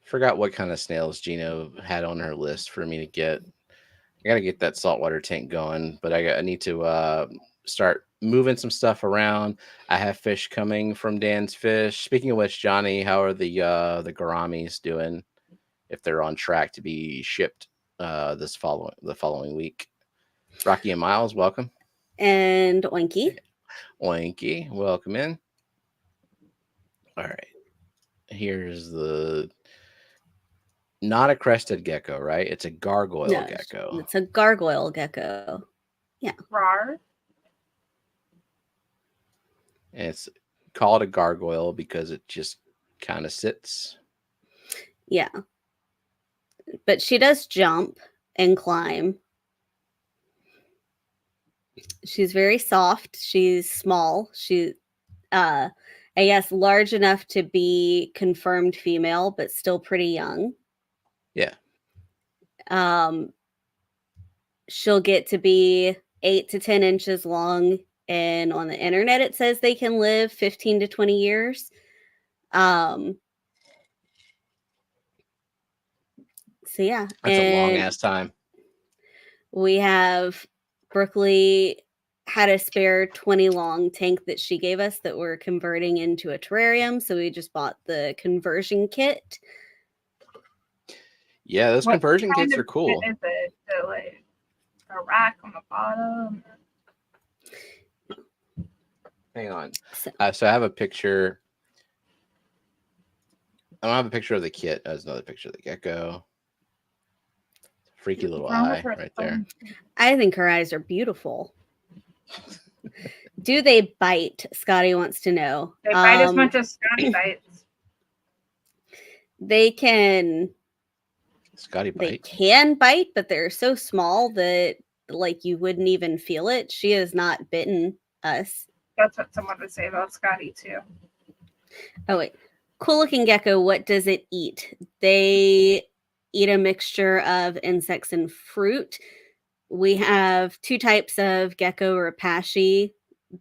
Forgot what kind of snails Gino had on her list for me to get. I gotta get that saltwater tank going, but I need to start moving some stuff around. I have fish coming from Dan's Fish. Speaking of which, Johnny, how are the gouramis doing? If they're on track to be shipped the following week. Rocky and Miles, welcome. And Oinky. Oinky, welcome in. All right. Here's the not a crested gecko, right? It's a gargoyle gecko. It's a gargoyle gecko. Yeah. Rar. And it's called a gargoyle because it just kind of sits. Yeah. But she does jump and climb. She's very soft. She's small. She I guess large enough to be confirmed female, but still pretty young. Yeah. She'll get to be 8 to 10 inches long, and on the internet it says they can live 15 to 20 years. So yeah. That's a long ass time. We have Brooklyn had a spare 20 long tank that she gave us that we're converting into a terrarium. So we just bought the conversion kit. Yeah, those conversion kits are cool. Is it like a rack on the bottom? Hang on. So I have a picture. I don't have a picture of the kit. There's another picture of the gecko. Freaky little eye right there. I think her eyes are beautiful. Do they bite? Scotty wants to know. They bite as much as Scotty bites. They can. Scotty bite. They can bite, but they're so small that like you wouldn't even feel it. She has not bitten us. That's what someone would say about Scotty too. Oh wait. Cool looking gecko. What does it eat? They eat a mixture of insects and fruit. We have 2 types of gecko rapashi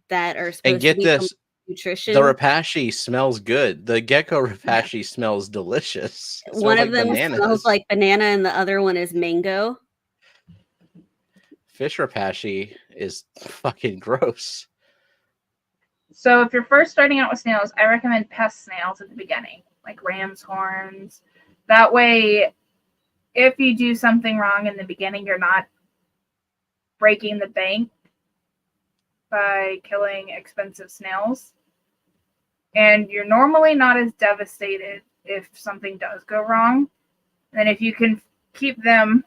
that are supposed and get to be this nutrition. The rapashi smells good. The gecko rapashi smells delicious. One of them smells like banana and the other one is mango. Fish rapashi is fucking gross. So if you're first starting out with snails, I recommend pest snails at the beginning, like ram's horns. That way, if you do something wrong in the beginning, you're not breaking the bank by killing expensive snails. And you're normally not as devastated if something does go wrong. And if you can keep them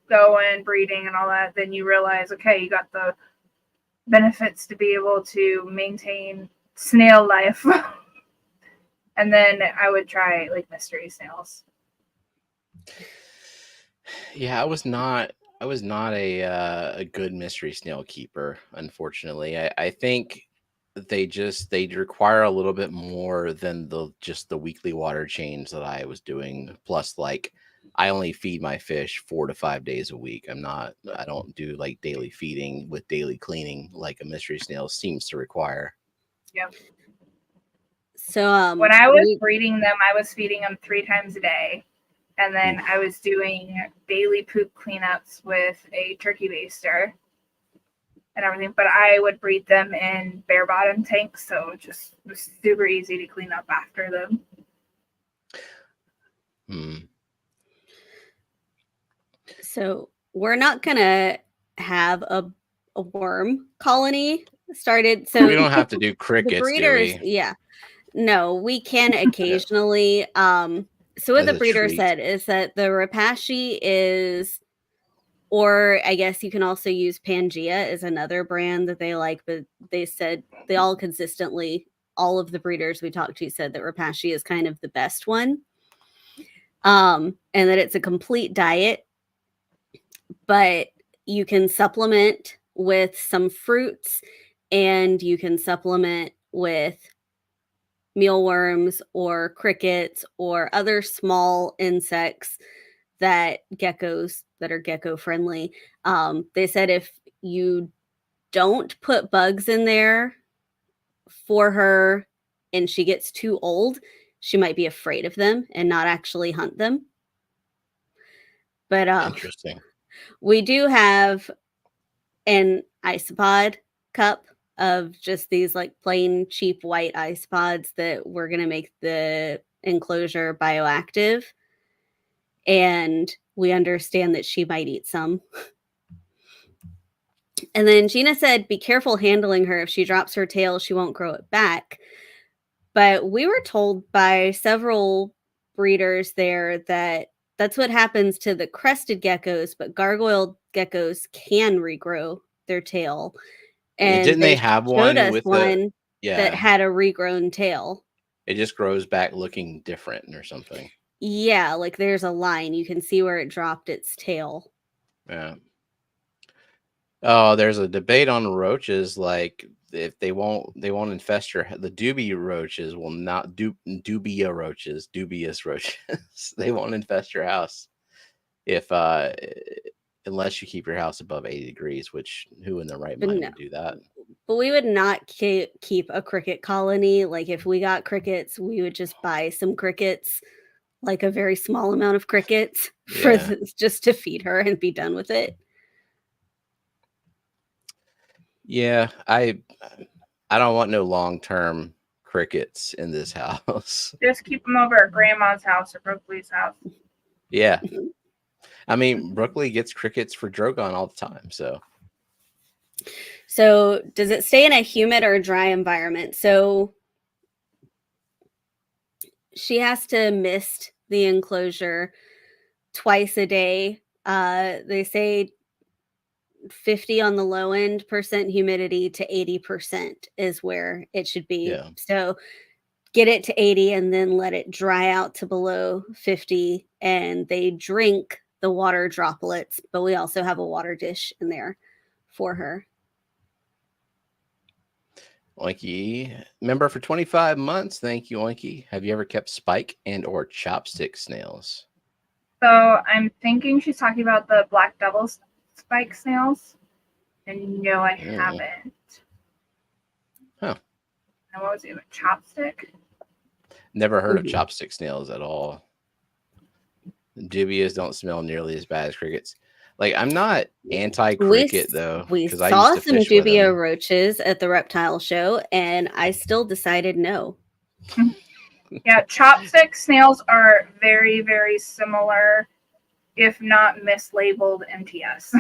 going, breeding and all that, then you realize, okay, you got the benefits to be able to maintain snail life. And then I would try like mystery snails. Yeah, I was not a good mystery snail keeper, unfortunately. I think they require a little bit more than just the weekly water change that I was doing. Plus, like, I only feed my fish 4 to 5 days a week. I don't do like daily feeding with daily cleaning like a mystery snail seems to require. Yep. So when I was breeding them, I was feeding them 3 times a day. And then I was doing daily poop cleanups with a turkey baster and everything. But I would breed them in bare bottom tanks, so it just was super easy to clean up after them. So we're not gonna have a worm colony started. So we don't have to do crickets. The breeders, do we? Yeah. No, we can occasionally. So what the breeder said is that the rapashi is, or I guess you can also use Pangea is another brand that they like, but they said they all consistently, all of the breeders we talked to said that rapashi is kind of the best one. And that it's a complete diet, but you can supplement with some fruits and you can supplement with mealworms or crickets or other small insects that geckos that are gecko friendly. They said if you don't put bugs in there for her and she gets too old, she might be afraid of them and not actually hunt them. But Interesting. we do have an isopod cup of just these like plain cheap white isopods that we're going to make the enclosure bioactive. And we understand that she might eat some. And then Gina said, be careful handling her. If she drops her tail, she won't grow it back. But we were told by several breeders there that that's what happens to the crested geckos, but gargoyle geckos can regrow their tail. And didn't they have showed one us with one yeah, that had a regrown tail? it just grows back looking different or something. Yeah, like there's a line. You can see where it dropped its tail. Yeah. Oh, there's a debate on roaches. Like if they won't infest the dubia roaches will not dubious roaches. They won't infest your house if unless you keep your house above 80 degrees, which who in their right mind would do that? But we would not keep a cricket colony. Like if we got crickets, we would just buy some crickets, like a very small amount of crickets just to feed her and be done with it. Yeah, I don't want no long-term crickets in this house. Just keep them over at Grandma's house or Brooklyn's house. Yeah. I mean, Brooklyn gets crickets for Drogon all the time, so. So does it stay in a humid or dry environment? So she has to mist the enclosure twice a day. They say 50 on the low end percent humidity to 80% is where it should be. Yeah. So get it to 80 and then let it dry out to below 50, and they drink the water droplets, but we also have a water dish in there for her. Oinky, member for 25 months. Thank you, Oinky. Have you ever kept spike and or chopstick snails? So I'm thinking she's talking about the black devil spike snails. And no, I haven't. Huh. And what was it? A chopstick? Never heard of chopstick snails at all. Dubias don't smell nearly as bad as crickets. Like, I'm not anti-cricket, though. We saw some dubia roaches at the reptile show, and I still decided no. Yeah, chopstick snails are very, very similar, if not mislabeled MTS.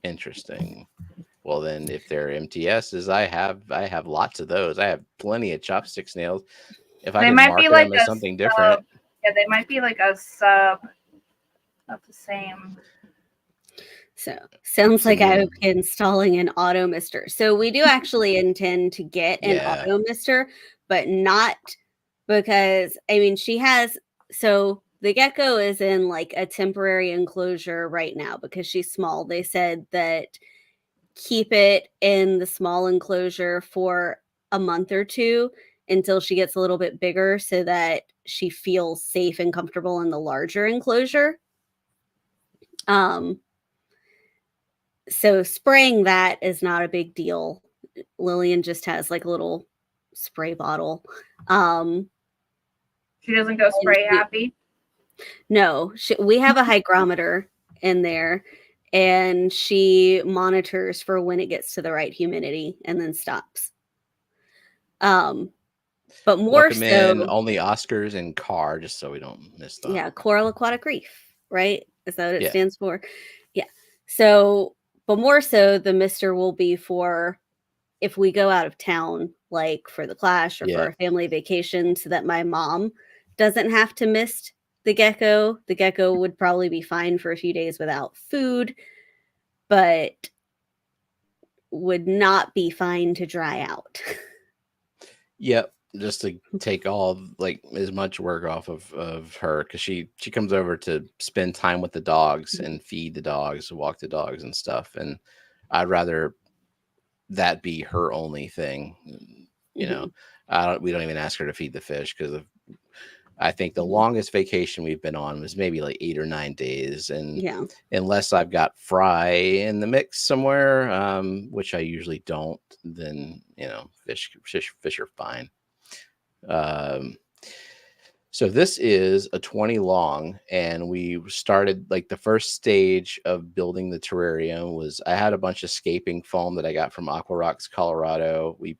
Interesting. Well, then, if they're MTSs, I have lots of those. I have plenty of chopstick snails. If I can mark them as something different. Yeah, they might be like a sub of the same. So sounds like I would be installing an auto mister. So we do actually intend to get an auto mister, but not because, I mean, she has, so the gecko is in like a temporary enclosure right now because she's small. They said that keep it in the small enclosure for a month or two until she gets a little bit bigger so that she feels safe and comfortable in the larger enclosure. So spraying that is not a big deal. Lillian just has like a little spray bottle. She doesn't go spray happy? No, we have a hygrometer in there, and she monitors for when it gets to the right humidity and then stops. But more so, only Oscars and Carr, just so we don't miss them. Yeah, Coral Aquatic Reef, right? Is that what it stands for? Yeah. So, but more so, the mister will be for if we go out of town, like for the clash or for a family vacation, so that my mom doesn't have to mist the gecko. The gecko would probably be fine for a few days without food, but would not be fine to dry out. Yep. Just to take all like as much work off of her, because she comes over to spend time with the dogs and feed the dogs, walk the dogs and stuff, and I'd rather that be her only thing. You know, we don't even ask her to feed the fish because I think the longest vacation we've been on was maybe like 8 or 9 days. And Yeah. unless I've got fry in the mix somewhere, which I usually don't, then, fish are fine. So this is a 20 long, and we started like the first stage of building the terrarium was I had a bunch of scaping foam that I got from Aqua Rocks, Colorado. We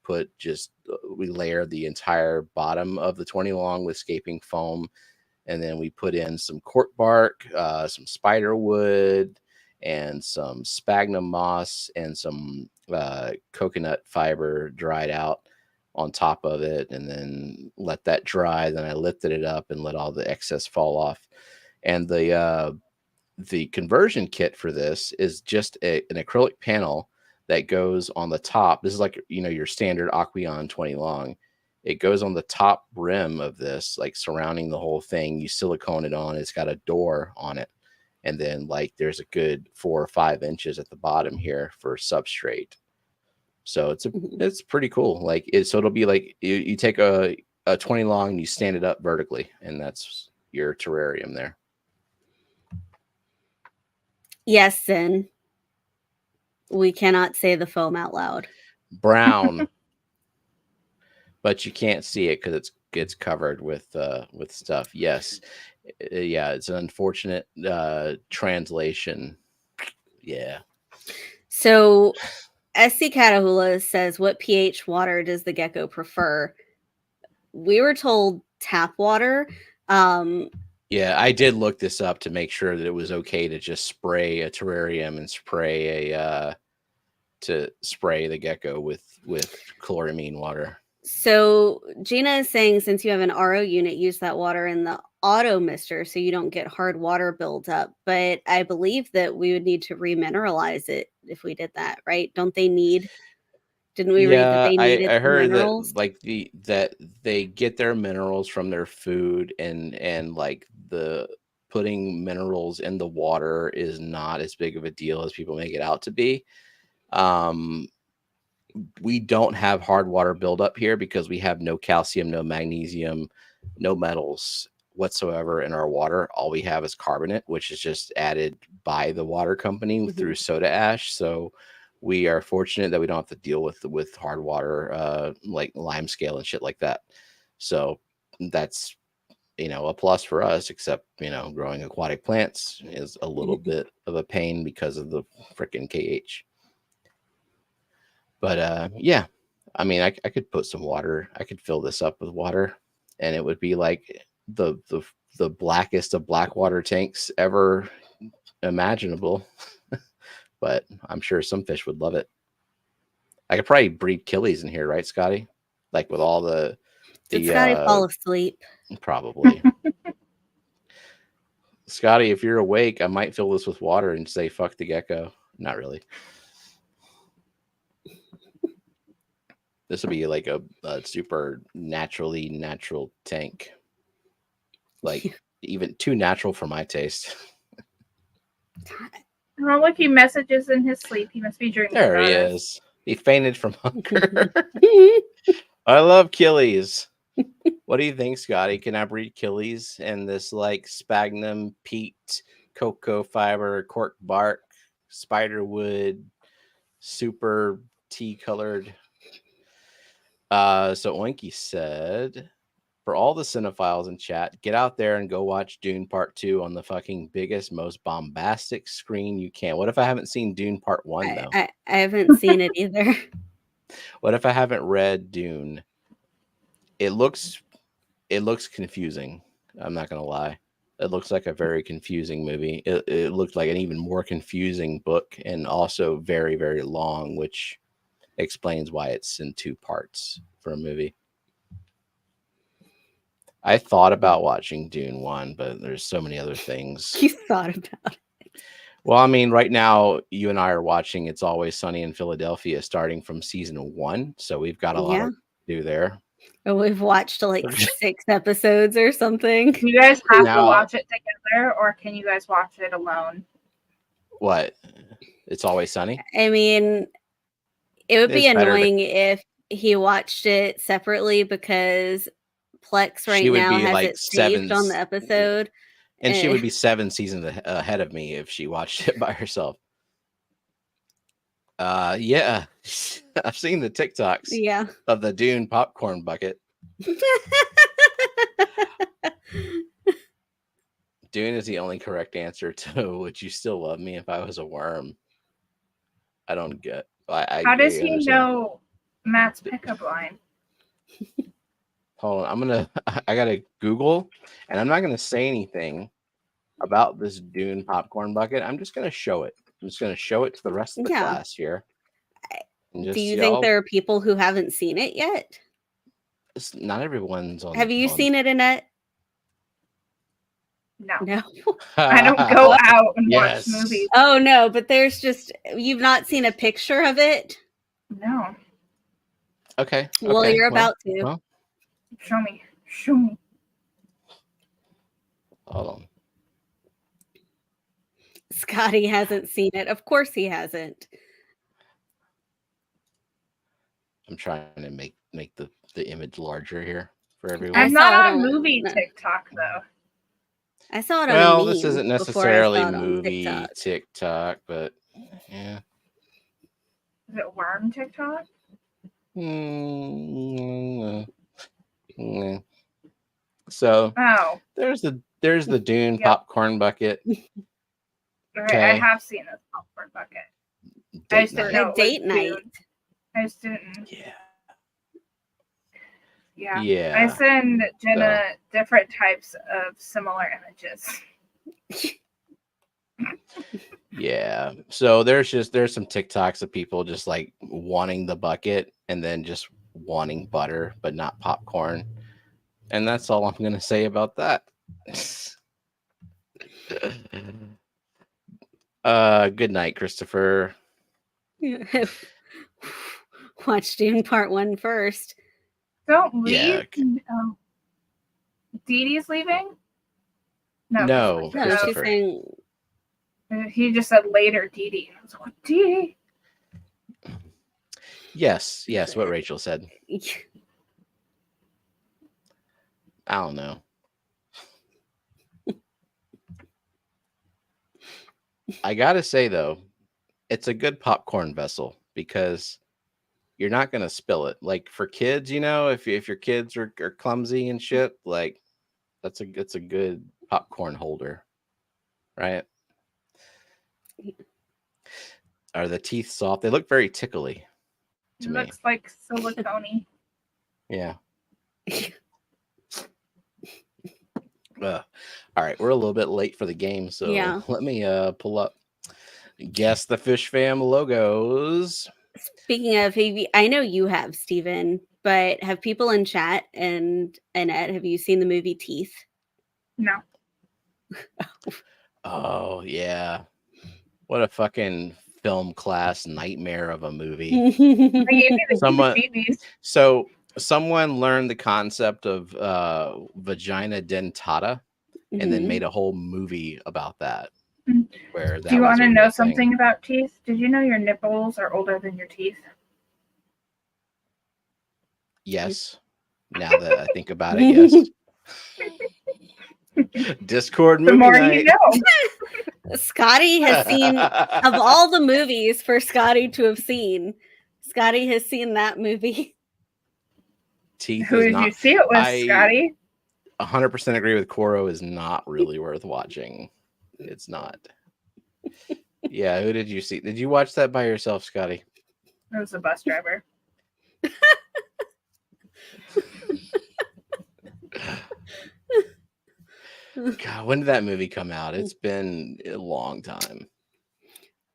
layered the entire bottom of the 20 long with scaping foam, and then we put in some cork bark, some spider wood, and some sphagnum moss, and some coconut fiber dried out on top of it, and then let that dry. Then I lifted it up and let all the excess fall off. And the conversion kit for this is just an acrylic panel that goes on the top. This is like, your standard Aquarium 20 long. It goes on the top rim of this, like surrounding the whole thing. You silicone it on. It's got a door on it. And then like there's a good 4 or 5 inches at the bottom here for substrate. So it's pretty cool. Like so it'll be like you take a 20 long and you stand it up vertically, and that's your terrarium there. Yes, Sin. We cannot say the foam out loud. Brown. But you can't see it because it's covered with stuff. Yes. Yeah, it's an unfortunate translation. Yeah. So SC Catahula says, what pH water does the gecko prefer? We were told tap water. Yeah, I did look this up to make sure that it was okay to just spray a terrarium and spray the gecko with chloramine water. So Gina is saying, since you have an RO unit, use that water in the auto mister so you don't get hard water buildup. But I believe that we would need to remineralize it if we did that, right? Don't they need? Didn't we read that they needed I heard minerals? that like that they get their minerals from their food, and like the putting minerals in the water is not as big of a deal as people make it out to be. We don't have hard water buildup here because we have no calcium, no magnesium, no metals whatsoever in our water. All we have is carbonate, which is just added by the water company through soda ash. So we are fortunate that we don't have to deal with hard water, like lime scale and shit like that. So that's, a plus for us, except, growing aquatic plants is a little bit of a pain because of the freaking KH. But yeah, I mean, I could put some water. I could fill this up with water, and it would be like the blackest of black water tanks ever imaginable. But I'm sure some fish would love it. I could probably breed killies in here, right, Scotty? Like with all the Did Scotty fall asleep? Probably. Scotty, if you're awake, I might fill this with water and say fuck the gecko. Not really. This would be like a super natural tank. Like even too natural for my taste. Oh, look, he messages in his sleep. He must be dreaming. There he is. He fainted from hunger. I love killies. What do you think, Scotty? Can I breed killies in this like sphagnum, peat, cocoa fiber, cork bark, spider wood, super tea colored? So Oinky said, for all the cinephiles in chat, get out there and go watch Dune Part 2 on the fucking biggest, most bombastic screen you can. What if I haven't seen Dune Part 1 though? I haven't seen it either. What if I haven't read Dune? It looks confusing. I'm not gonna lie. It looks like a very confusing movie. It looked like an even more confusing book, and also very, very long, which explains why it's in 2 parts for a movie. I thought about watching Dune 1, but there's so many other things. You thought about it. Well, I mean, right now you and I are watching It's Always Sunny in Philadelphia starting from season 1, so we've got a lot to do there. We've watched like 6 episodes or something. Do you guys have to watch it together, or can you guys watch it alone? What? It's Always Sunny? I mean, it would be annoying if he watched it separately, because Plex right She would now be has like it saved on the episode. and she would be 7 seasons ahead of me if she watched it by herself. Yeah, I've seen the TikToks Yeah. of the Dune popcorn bucket. Dune is the only correct answer to "Would you still love me if I was a worm?" I don't get. How does he understand. know Matt's pickup line? Hold on, I gotta Google, and I'm not gonna say anything about this Dune popcorn bucket. I'm just gonna show it. I'm just gonna show it to the rest of the class here. Do you think there are people who haven't seen it yet? Not everyone's on. Have you seen it, Annette? No. No. I don't go out and watch movies. Oh no, but there's just you've not seen a picture of it? No. Okay. Well, you're about to. Well. Show me. Show me. Hold on. Scotty hasn't seen it. Of course he hasn't. I'm trying to make the image larger here for everyone. I'm not on movie TikTok though. I saw it on well, a meme this isn't necessarily movie TikTok, but yeah. Is it worm TikTok? So there's the Dune popcorn bucket. Okay. I have seen this popcorn bucket. I just didn't know date night. I just didn't. Yeah. Yeah. I send Jenna different types of similar images. Yeah. So there's some TikToks of people just like wanting the bucket and then just wanting butter, but not popcorn. And that's all I'm going to say about that. Good night, Christopher. Watch Dune Part 1 first. Don't leave. Yeah. Dee Dee's leaving? No, she's saying. He just said later, Dee Dee. I was like, Dee Dee? Yes, what Rachel said. I don't know. I gotta say though, it's a good popcorn vessel because you're not gonna spill it. Like for kids, if your kids are clumsy and shit, like it's a good popcorn holder, right? Are the teeth soft? They look very tickly to me. Looks like silicone-y. Yeah. All right, we're a little bit late for the game, so let me pull up guess the Fishfam logos. Speaking of, I know you have, Steven, but have people in chat and Annette, have you seen the movie Teeth? No. Oh yeah, what a fucking film class nightmare of a movie. Someone learned the concept of vagina dentata and then made a whole movie about that. Where that Do you want to know something about teeth? Did you know your nipples are older than your teeth? Yes. Now that I think about it, yes. Discord movie the more night. You know. Scotty has seen, of all the movies for Scotty to have seen, Scotty has seen that movie. Teeth. Who did you see it with, Scotty? 100% agree with Coro. Is not really worth watching. It's not. Yeah, who did you see? Did you watch that by yourself, Scotty? It was a bus driver. God, when did that movie come out? It's been a long time.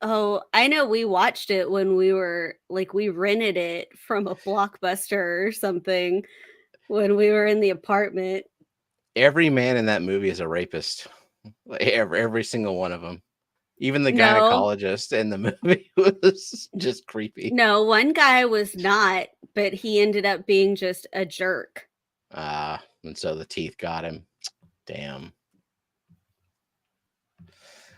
Oh, I know we watched it when we were we rented it from a Blockbuster or something when we were in the apartment. Every man in that movie is a rapist. Every single one of them. Even the gynecologist in the movie was just creepy. No, one guy was not, but he ended up being just a jerk. And so the teeth got him. Damn.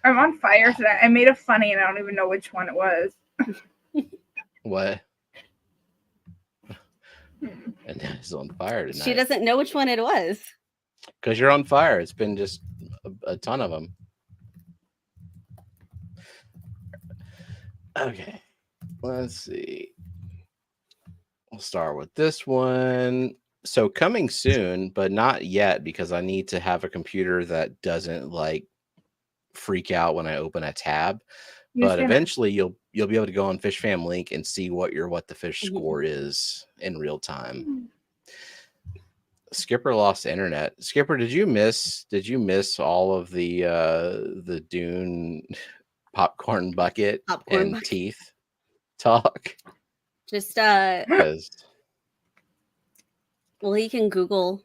I'm on fire today. I made a funny and I don't even know which one it was. What? And now he's on fire tonight. She doesn't know which one it was. Because you're on fire. It's been just a ton of them. Okay. Let's see. We'll start with this one. So coming soon, but not yet because I need to have a computer that doesn't like freak out when I open a tab. But eventually you'll be able to go on Fishfam link and see what the fish score is in real time. Skipper lost internet. Skipper, did you miss all of the Dune popcorn bucket teeth talk? Just well, he can Google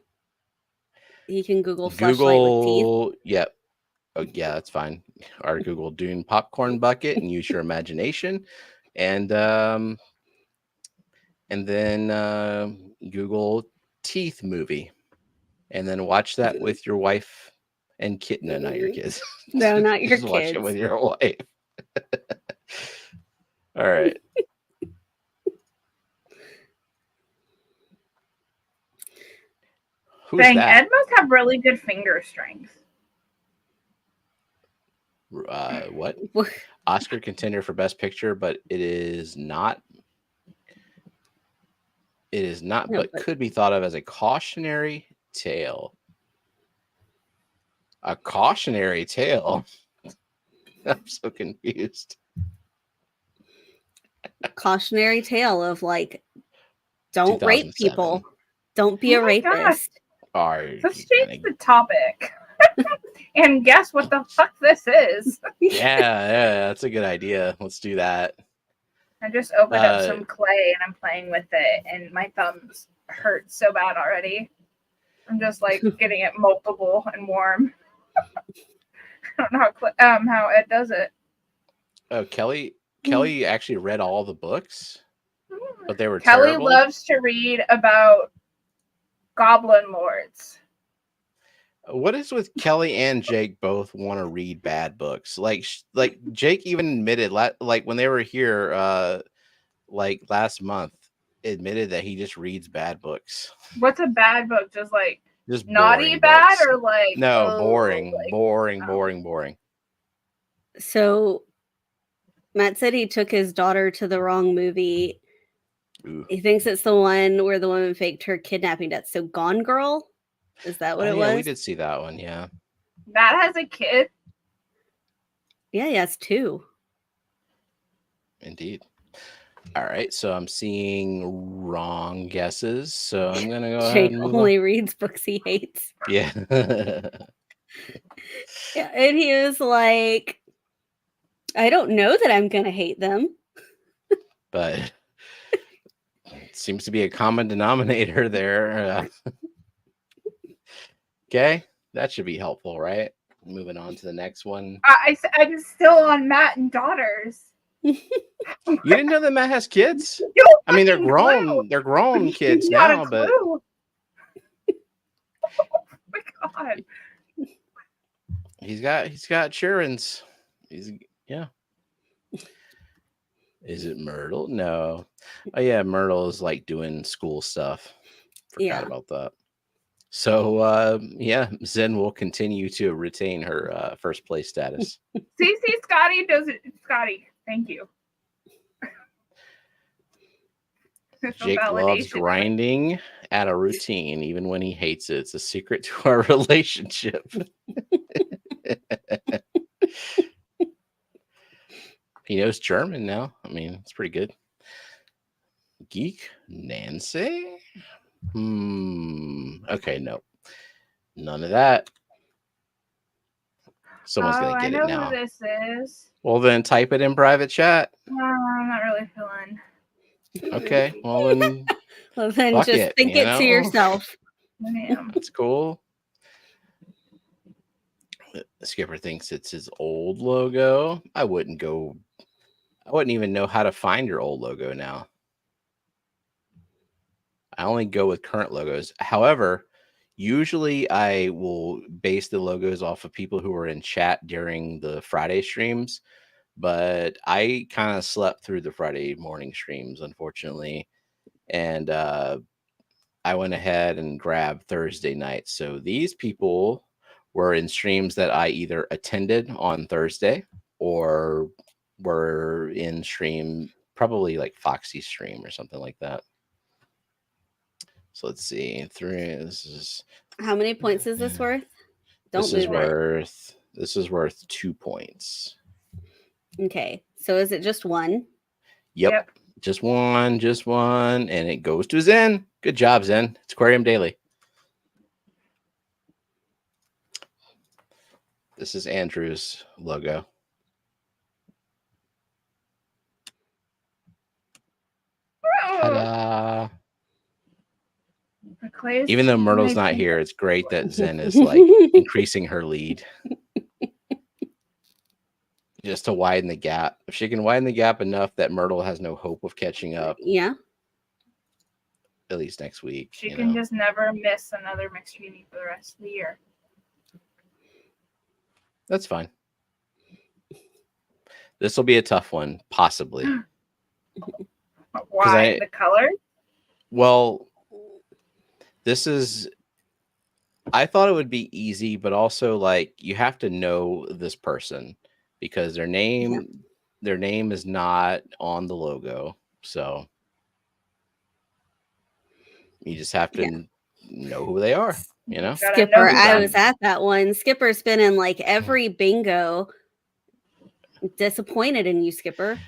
fleshlight with teeth. Yep. Oh, yeah, that's fine. Or Google Dune popcorn bucket and use your imagination, and then Google teeth movie, and then watch that with your wife and kid. No, not your kids. No, not your Just kids. Watch it with your wife. All right. Who's Dang, that? Ed must have really good finger strength. What? Oscar contender for Best Picture, but it is not. It is not, no, but could be thought of as a cautionary tale. A cautionary tale? I'm so confused. Cautionary tale of like, don't rape people. Don't be a rapist. Let's change the topic. And guess what the fuck this is? Yeah, that's a good idea. Let's do that. I just opened up some clay and I'm playing with it, and my thumbs hurt so bad already. I'm just like getting it multiple and warm. I don't know how Ed does it. Oh, Kelly actually read all the books, but they were Kelly terrible. loves to read about goblin lords. What is with Kelly and Jake both want to read bad books? Like Jake even admitted, like when they were here, like last month, admitted that he just reads bad books. What's a bad book? Just naughty bad books. Or like no, boring. So Matt said he took his daughter to the wrong movie. Ooh. He thinks it's the one where the woman faked her kidnapping death. So Gone Girl? Is that what it was? Yeah, we did see that one, yeah. That has a kid? Yeah, it's 2. Indeed. All right, so I'm seeing wrong guesses. So I'm going to go ahead and move only on. reads books he hates. Yeah. Yeah, and he was like, I don't know that I'm going to hate them. But it seems to be a common denominator there. Okay, that should be helpful, right? Moving on to the next one. I'm still on Matt and daughters. You didn't know that Matt has kids? I mean, they're grown. Clue. They're grown kids now, but oh my God, he's got childrens. Yeah. Is it Myrtle? No. Oh yeah, Myrtle is like doing school stuff. Forgot about that. So, Zen will continue to retain her first place status. See, Scotty does it. Scotty, thank you. Jake loves grinding at a routine, even when he hates it. It's a secret to our relationship. He knows German now. I mean, it's pretty good. Geek Nancy? Okay, no. None of that. Someone's going to get it now. I know who this is. Well, then type it in private chat. No, I'm not really feeling. Okay, well then just think it to yourself. That's cool. Skipper thinks it's his old logo. I wouldn't even know how to find your old logo now. I only go with current logos. However, usually I will base the logos off of people who are in chat during the Friday streams, but I kind of slept through the Friday morning streams, unfortunately. And I went ahead and grabbed Thursday night. So these people were in streams that I either attended on Thursday or were in stream, probably like Foxy's stream or something like that. So let's see. This is How many points is this worth? this is worth 2 points. Okay. So is it just one? Yep. Just one, and it goes to Zen. Good job, Zen. It's Aquarium Daily. This is Andrew's logo. Ta-da. Even though Myrtle's not here, it's great that Zen is like increasing her lead. Just to widen the gap. If she can widen the gap enough that Myrtle has no hope of catching up. Yeah. At least next week. She can just never miss another McStreamy for the rest of the year. That's fine. This will be a tough one, possibly. Why? The color? Well, I thought it would be easy, but also like you have to know this person because their name is not on the logo. So you just have to know who they are, you know? Skipper, I was at that one. Skipper's been in like every bingo. Disappointed in you, Skipper.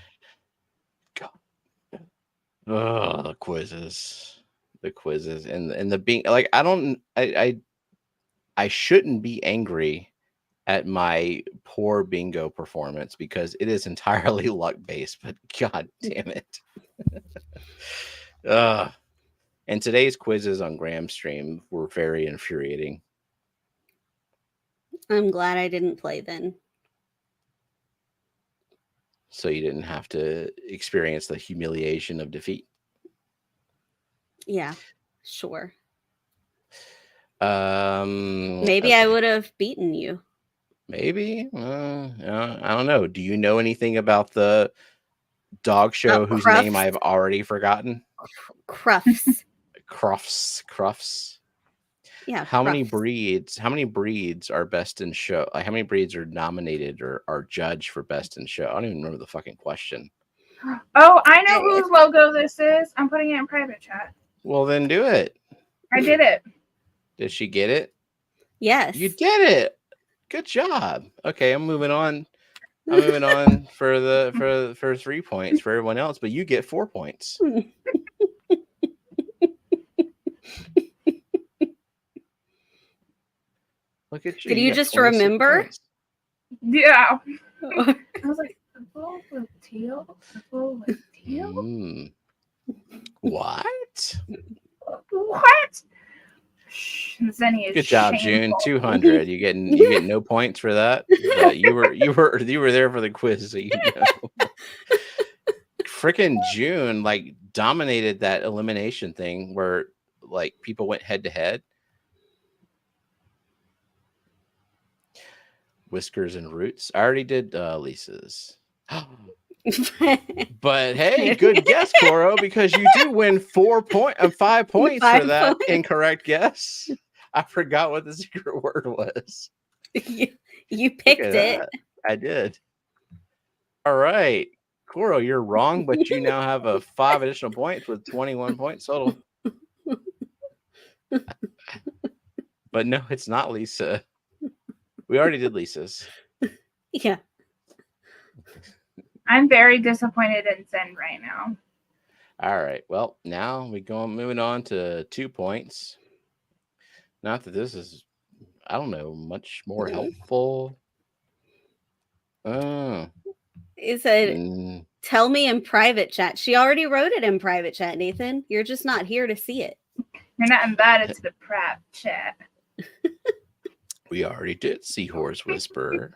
Oh, the quizzes and the being like, I shouldn't be angry at my poor bingo performance because it is entirely luck based, but god damn it. And today's quizzes on Graham's stream were very infuriating. I'm glad I didn't play then. So you didn't have to experience the humiliation of defeat. Yeah, sure. Maybe okay. I would have beaten you. Maybe. I don't know. Do you know anything about the dog show whose name I've already forgotten? Crufts. Crufts. Yeah. How many breeds are best in show? Like how many breeds are nominated or are judged for best in show? I don't even remember the fucking question. Oh, I know whose logo this is. I'm putting it in private chat. Well, then do it. I did it. Did she get it? Yes. You did it. Good job. Okay, I'm moving on. for 3 points for everyone else, but you get 4 points. Look at you. Did you just remember? Yeah. I was like, the bull with teal? The bull with teal? What? What? Zenny is good job, shameful. June. 200. You get no points for that. But you were there for the quiz, so you know. Freaking June like dominated that elimination thing where like people went head to head. Whiskers and Roots. I already did Lisa's. But hey, good guess, Coro, because you do win 5 points for that incorrect guess. I forgot what the secret word was. You picked it. I did. All right. Coro, you're wrong, but you now have 5 additional points with 21 points total. But no, it's not Lisa. We already did Lisa's. Yeah. I'm very disappointed in Zen right now. All right. Well, now moving on to 2 points. Not that this is, I don't know, much more helpful. It said, tell me in private chat. She already wrote it in private chat, Nathan. You're just not here to see it. You're not invited to the private chat. We already did Seahorse Whisperer.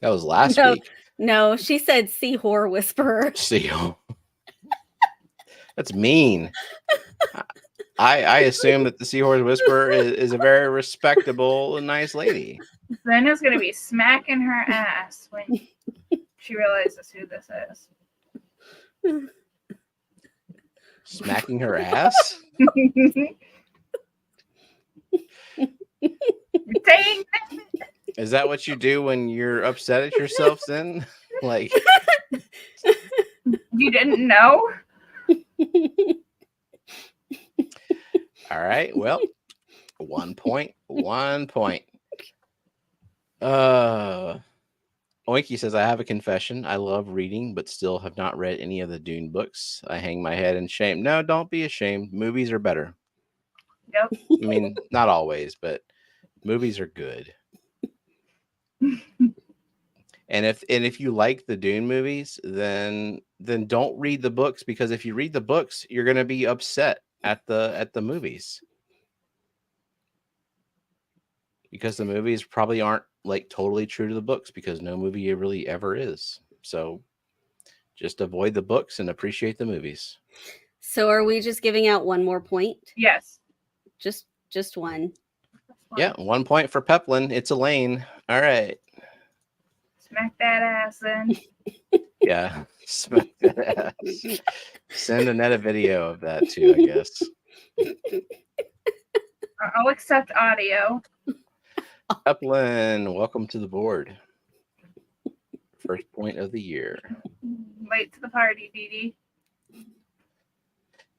That was last week. No, she said Seahorse Whisperer. That's mean. I assume that the Seahorse Whisperer is a very respectable and nice lady. Zena's going to be smacking her ass when she realizes who this is. Smacking her ass? Dang. Is that what you do when you're upset at yourself, then? Like, You didn't know? all right, well, 1 point, 1 point. Oinky says, I have a confession. I love reading, but still have not read any of the Dune books. I hang my head in shame. No, don't be ashamed. Movies are better. Yep. I mean, not always, but movies are good. And if you like the Dune movies, then don't read the books, because if you read the books, you're going to be upset at the movies. Because the movies probably aren't like totally true to the books, because no movie really ever is. So just avoid the books and appreciate the movies. So are we just giving out one more point? Yes. Just one. Yeah, 1 point for Peplin. It's Elaine. All right. Smack that ass in. Yeah. Smack that ass. Send Annette a video of that too, I guess. I'll accept audio. Peplin, welcome to the board. First point of the year. Late to the party, Dee Dee.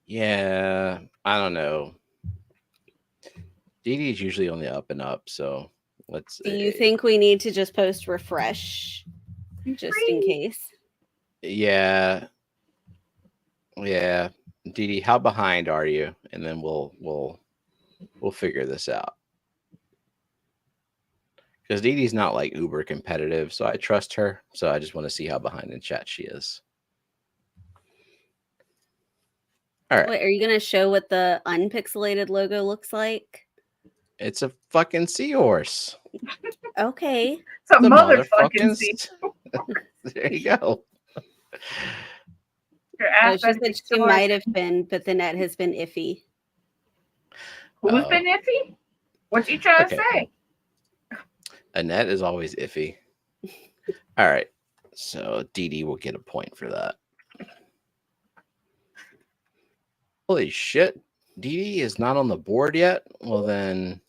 Yeah, I don't know. Dee Dee's usually on the up and up, so let's. Do you think we need to just post refresh just in case? Yeah. Yeah. Dee Dee, how behind are you? And then we'll figure this out. Because Dee Dee's not like uber competitive, so I trust her. So I just want to see how behind in chat she is. All right. Wait, are you going to show what the unpixelated logo looks like? It's a fucking seahorse. Okay. It's a motherfucking There you go. Your Oh, ass she said she might have been, but the net has been iffy. Who's been iffy? What you trying to say? Annette is always iffy. All right. So Dee Dee will get a point for that. Holy shit. Dee Dee is not on the board yet? Well, then,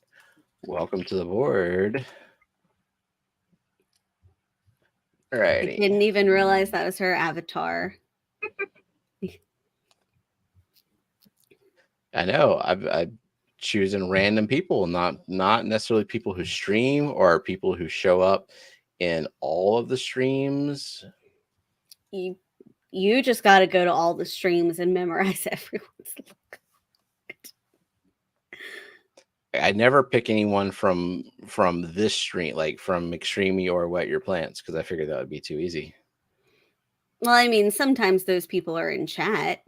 welcome to the board. All right. I didn't even realize that was her avatar. I know. I'm choosing random people, not necessarily people who stream or people who show up in all of the streams. You just got to go to all the streams and memorize everyone's look. I never pick anyone from this stream, like from McStreamy or Wet Your Plants, because I figured that would be too easy. Well, I mean, sometimes those people are in chat.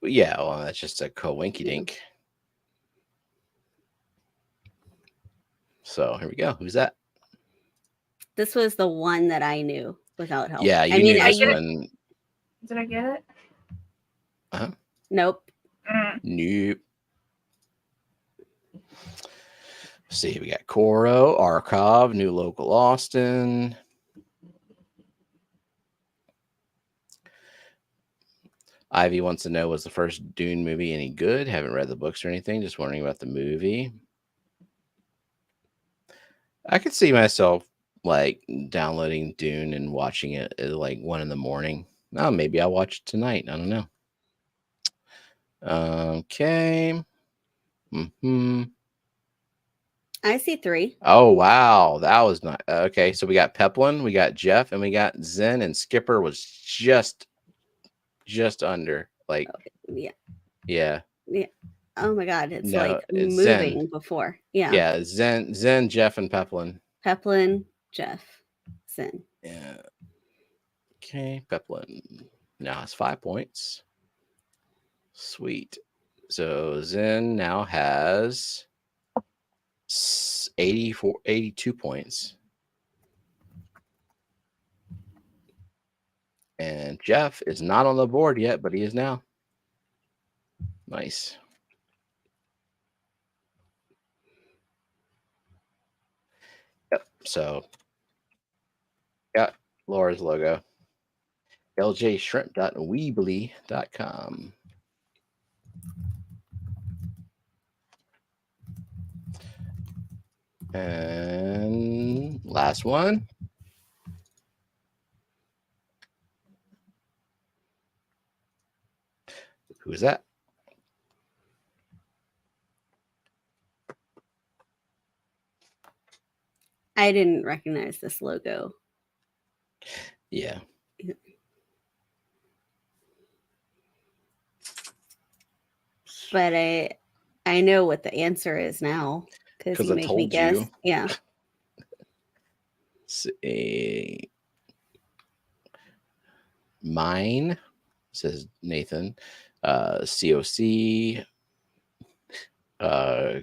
Yeah, well, that's just a co-winky dink. So here we go. Who's that? This was the one that I knew without help. Yeah, you knew this one. Did I get it? Uh-huh. Nope. Nope. Let's see, we got Coro, Archive, New Local Austin. Ivy wants to know, was the first Dune movie any good? Haven't read the books or anything. Just wondering about the movie. I could see myself like downloading Dune and watching it at like 1 a.m. Oh, maybe I'll watch it tonight. I don't know. Okay. I see 3. Oh, wow. That was not okay. So we got Peplin, we got Jeff, and we got Zen, and Skipper was just under. Like, yeah. Oh my god, it's like moving Zen. Before. Yeah, Zen, Jeff, and Peplin. Jeff, Zen. Yeah. Okay, Peplin now has 5 points. Sweet. So Zen now has 82 points. And Jeff is not on the board yet, but he is now. Nice. Yep. So got Laura's logo. ljshrimp.weebly.com. And last one. Who is that? I didn't recognize this logo. Yeah. But I know what the answer is now because you I make me told guess. you. Yeah. Mine, says Nathan. COC.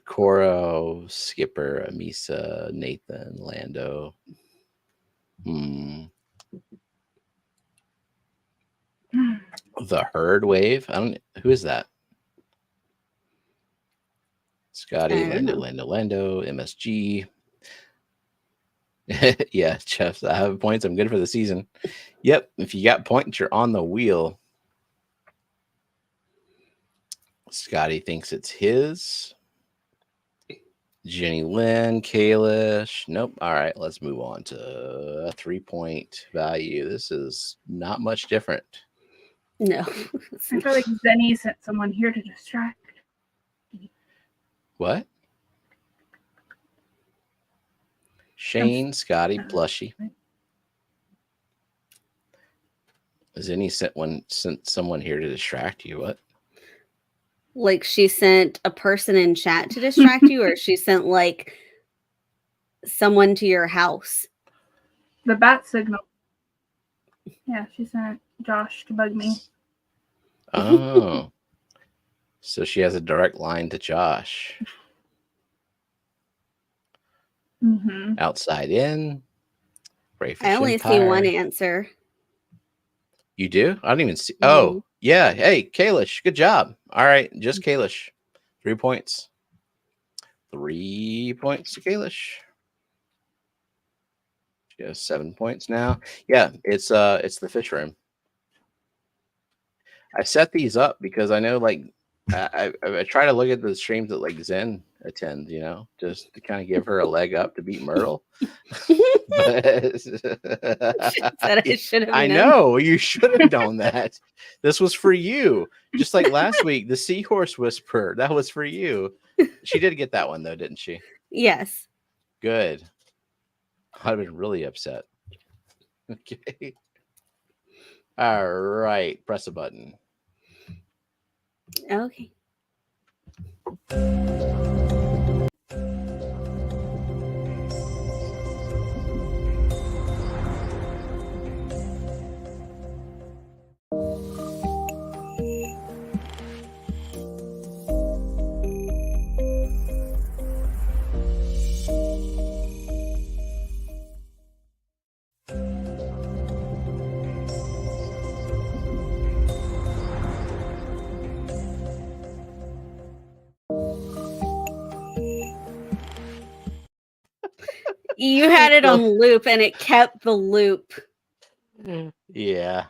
Coro, Skipper, Amisa, Nathan, Lando. The Herd Wave. I don't. Who is that? Scotty, Lando, MSG. Yeah, Jeff. I have points. I'm good for the season. Yep. If you got points, you're on the wheel. Scotty thinks it's his. Jenny Lynn, Kalish. Nope. All right, let's move on to a 3-point value. This is not much different. No. I feel like Zenny sent someone here to distract. What? Shane, Scotty, Plushy. Zenny sent someone here to distract you. What? Like she sent a person in chat to distract you, or she sent like someone to your house? The bat signal. Yeah, she sent Josh to bug me. Oh. So she has a direct line to Josh. Mm-hmm. Outside in. I only see one answer. You do? I don't even see. Oh, yeah. Hey, Kalish, good job. All right, just Kalish. 3 points. 3 points to Kalish. She has 7 points now. Yeah, it's the fish room. I set these up because I know, like, I try to look at the streams that like Zen attends, you know, just to kind of give her a leg up to beat Myrtle. I know you should have known that. This was for you, just like last week. The Seahorse Whisperer, that was for you. She did get that one though, didn't she? Yes. Good. I'd have been really upset. Okay. All right. Press a button. Okay. You had it on loop and it kept the loop. Yeah.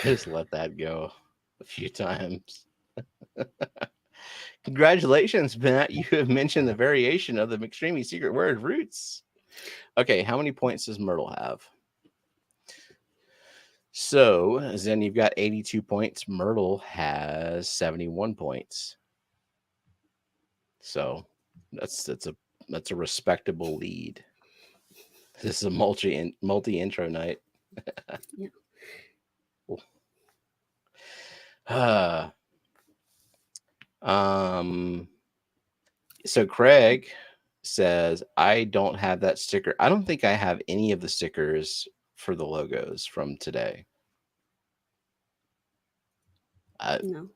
Just let that go a few times. Congratulations, Matt. You have mentioned the variation of the McStreamy secret word, roots. Okay, how many points does Myrtle have? So, Zen, you've got 82 points. Myrtle has 71 points. So, that's a respectable lead. This is a multi intro night. Yeah. So Craig says, I don't have that sticker. I don't think I have any of the stickers for the logos from today. No.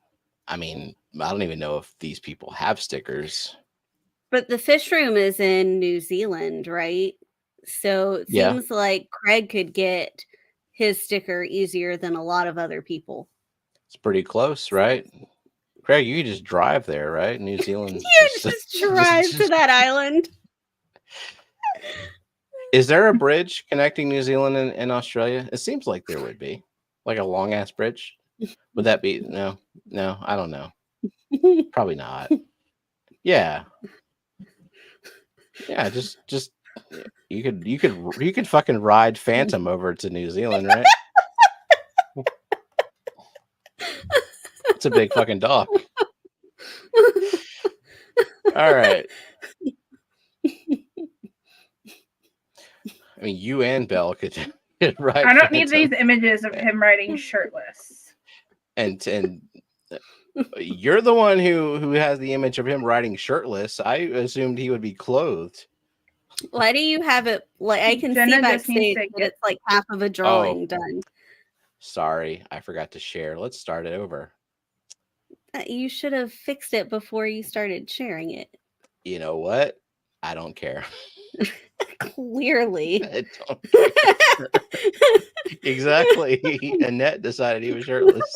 I mean, I don't even know if these people have stickers. But the fish room is in New Zealand, right? So it seems like Craig could get his sticker easier than a lot of other people. It's pretty close, right? Craig, you can just drive there, right? New Zealand. You just drive to that island. Is there a bridge connecting New Zealand and Australia? It seems like there would be, like a long ass bridge. Would that be? No, I don't know. Probably not. Yeah. Yeah, just you could fucking ride Phantom over to New Zealand, right? It's a big fucking dog. All right. I mean, you and Belle could ride. I don't Phantom. need these images of him riding shirtless. And you're the one who has the image of him riding shirtless. I assumed he would be clothed. Why do you have it? Like I can Jenna see just needs backstage to that get- it's like half of a drawing done. Sorry, I forgot to share. Let's start it over. You should have fixed it before you started sharing it. You know what? I don't care. Clearly. I don't care. Exactly. Annette decided he was shirtless.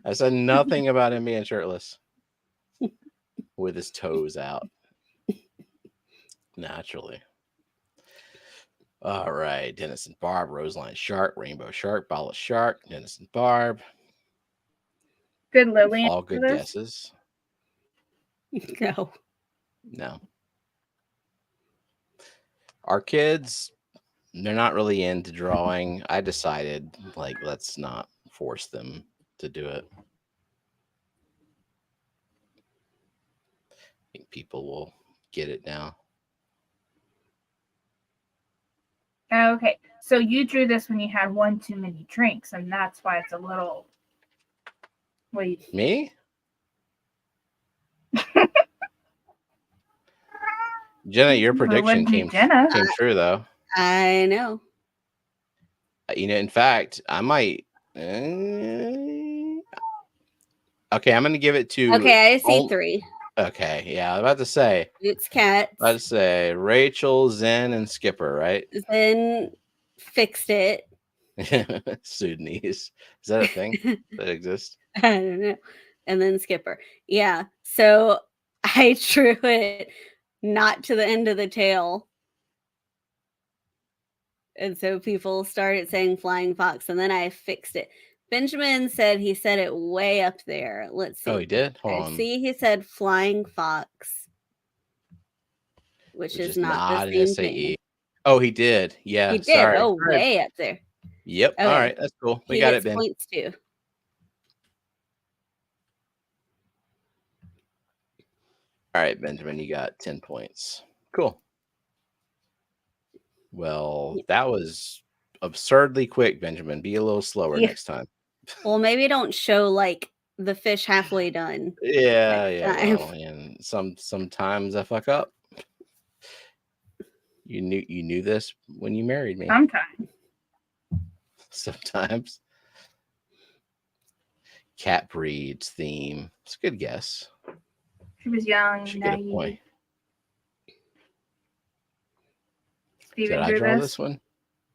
I said nothing about him being shirtless with his toes out. Naturally. All right. Dennis and Barb, Roseline Shark, Rainbow Shark, Bala Shark, Dennis and Barb. Good Lily. All good guesses. No. No. Our kids, they're not really into drawing. I decided, like, let's not force them to do it. I think people will get it now. Okay, so you drew this when you had one too many drinks, and that's why it's a little. Wait. Me? Jenna, your prediction came true, though. I know. You know, in fact, I might. Okay, I'm going to give it to. Okay, I see 3. Okay, yeah, I was about to say. It's cats. Let's say Rachel, Zen, and Skipper, right? Zen fixed it. Sudanese. Is that a thing that exists? I don't know. And then Skipper. Yeah. So I drew it not to the end of the tail. And so people started saying flying fox, and then I fixed it. Benjamin said he said it way up there. Let's see. Oh, he did? Hold on. See, he said flying fox, which is not the same thing. Oh, he did. Yeah, he did. Sorry. Oh, way up there. Yep. Okay. All right, that's cool. We got it, Ben. Points too. All right, Benjamin, you got 10 points. Cool. Well, that was absurdly quick, Benjamin. Be a little slower next time. Well, maybe don't show like the fish halfway done. Yeah. Well, and sometimes I fuck up. You knew this when you married me. Sometimes. Cat breeds theme. It's a good guess. She was young. Should get a point. Did I draw this one?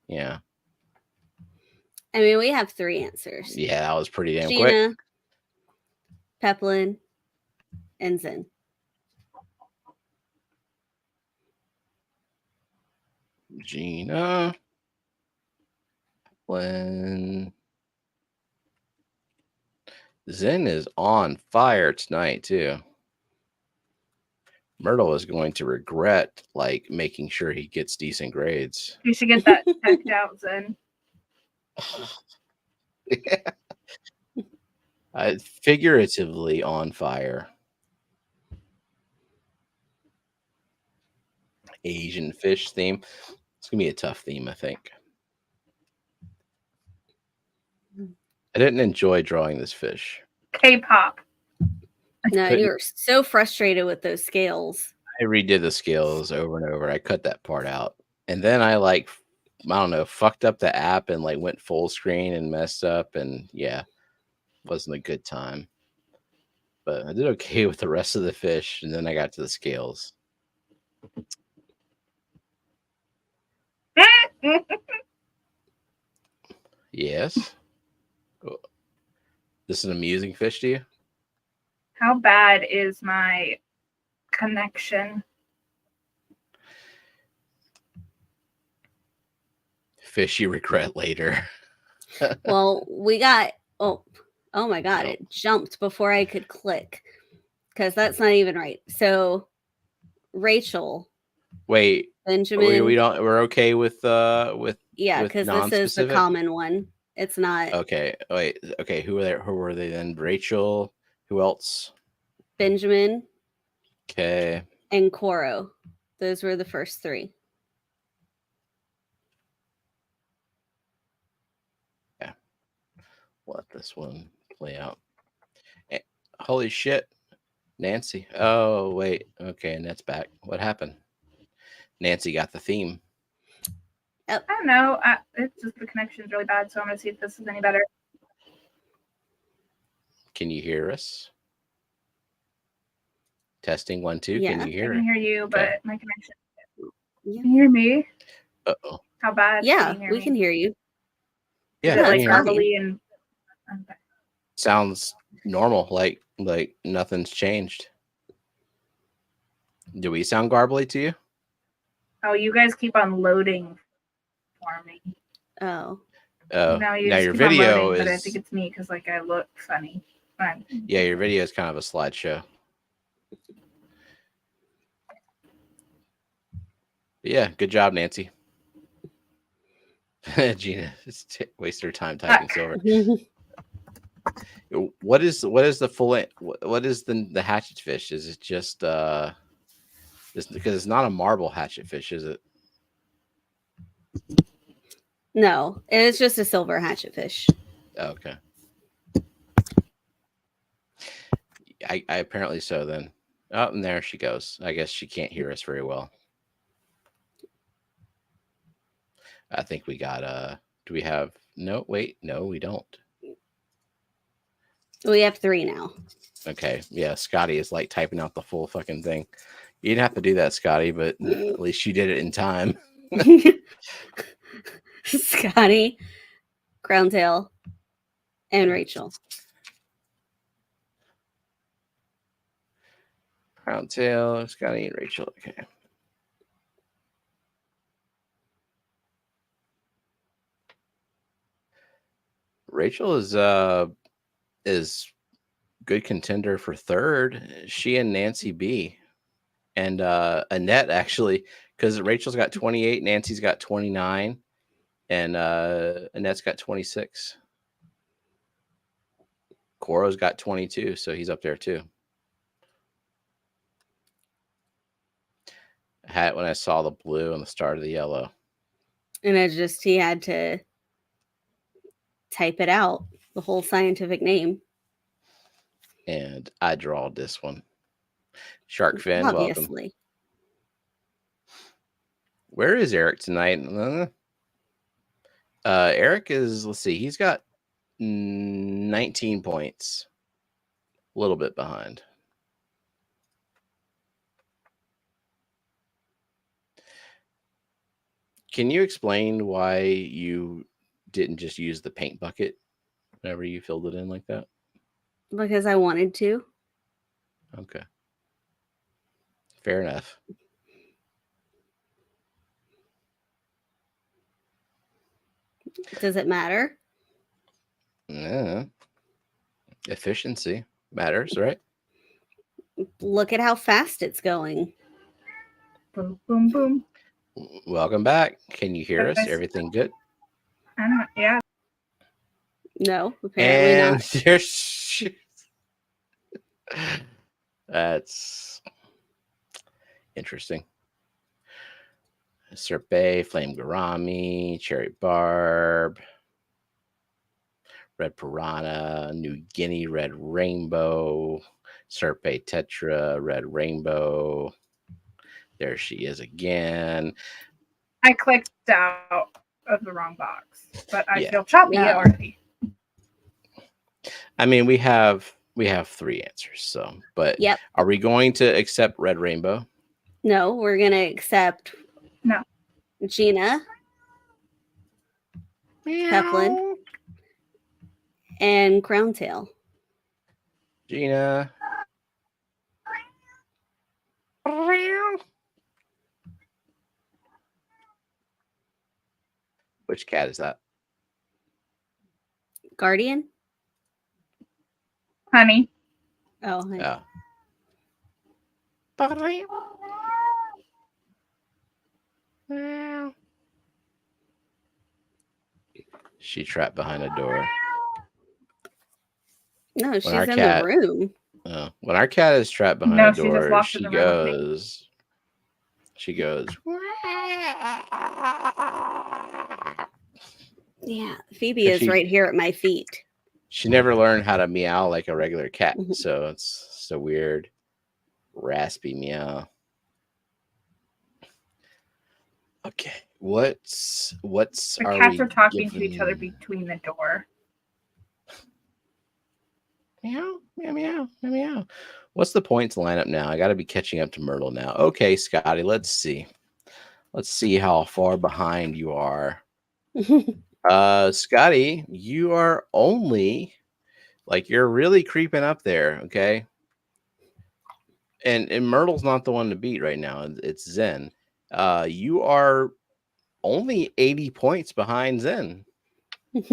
Yeah. I mean, we have 3 answers. Yeah, that was pretty damn Gina, quick. Peplin, and Zen. Gina. Peplin. Zen is on fire tonight, too. Myrtle is going to regret like making sure he gets decent grades. You should get that checked out, Zen. Yeah. Figuratively on fire. Asian fish theme. It's gonna be a tough theme, I think. I didn't enjoy drawing this fish. K-pop. No, you were so frustrated with those scales. I redid the scales over and over. I cut that part out. And then I don't know, fucked up the app and like went full screen and messed up. And yeah, wasn't a good time. But I did okay with the rest of the fish. And then I got to the scales. Yes. This is an amusing fish to you? How bad is my connection? Fish you regret later. Well, we got oh my god, it jumped before I could click because that's not even right. So Rachel, Wait, Benjamin. we're okay with yeah, with because this is the non-specific? common one. It's not Okay, wait. Okay, who were they then? Rachel. Who else? Benjamin Okay. and Coro. Those were the first three. Yeah. Let this one play out. Holy shit. Nancy. Oh, wait. Okay, Annette's back. What happened? Nancy got the theme. I don't know. It's just the connection's really bad, so I'm going to see if this is any better. Can you hear us? Testing 1 2. Yeah. Can you I hear? can hear you, but Okay. my connection. Yeah. Can you hear me? Uh-oh. How bad? Yeah, can you hear we me? can hear you. Yeah, Is it I like can hear you. garbly and okay. Sounds normal, like nothing's changed. Do we sound garbly to you? Oh, you guys keep on loading for me. Oh. Oh, No, you now just your keep on video loading, but I is think it's me because like I look funny. Fine. yeah, your video is kind of a slideshow. Yeah, good job, Nancy. Gina, waste her time typing silver. What is the full? What is the hatchet fish? Is it just because it's not a marble hatchet fish, is it? No, it's just a silver hatchet fish. Okay. I apparently so then. Oh, and there she goes. I guess she can't hear us very well. I think we got do we have no wait, no, we don't. We have 3 now. Okay. Yeah, Scotty is like typing out the full fucking thing. You didn't have to do that, Scotty, but at least you did it in time. Scotty, Crowntail, and Rachel. Crowntail, Scotty, and Rachel. Okay. Rachel is good contender for third. She and Nancy B. And Annette actually, because Rachel's got 28, Nancy's got 29, and Annette's got 26. Coro's got 22, so he's up there too. I had it when I saw the blue and the start of the yellow. And he had to type it out, the whole scientific name. And I drawed this one. Shark Fin, Obviously. welcome. Where is Eric tonight? Eric is, let's see, he's got 19 points. A little bit behind. Can you explain why you didn't just use the paint bucket whenever you filled it in like that? Because I wanted to. Okay. Fair enough. Does it matter? Yeah. Efficiency matters, right? Look at how fast it's going. Boom, boom, boom. Welcome back. Can you hear us? Everything good? I don't. Yeah. No, apparently And not. there's that's interesting. Serpent, Flame Gourami, Cherry Barb, Red Piranha, New Guinea Red Rainbow, Serpent Tetra, Red Rainbow. There she is again. I clicked out of the wrong box, but I Yeah. feel choppy Yeah. already. I mean, we have 3 answers, so but Yep. are we going to accept Red Rainbow? No, we're going to accept No. Gina, Peplin, and Crowntail. Gina. Which cat is that? Guardian? Honey. Oh, Oh. She trapped behind a door. No, she's our in cat- the room. When our cat is trapped behind No, a she's just door, locked in the room with me. she goes. Yeah, Phoebe 'Cause is right here at my feet. She never learned how to meow like a regular cat, Mhm. so it's a weird, raspy meow. Okay, what's The cats are talking to each other between the door. Meow, meow, meow, meow, meow. What's the points lineup now? I got to be catching up to Myrtle now. Okay, Scotty, let's see. Let's see how far behind you are. Scotty, you are only you're really creeping up there, okay? And Myrtle's not the one to beat right now. It's Zen. You are only 80 points behind Zen.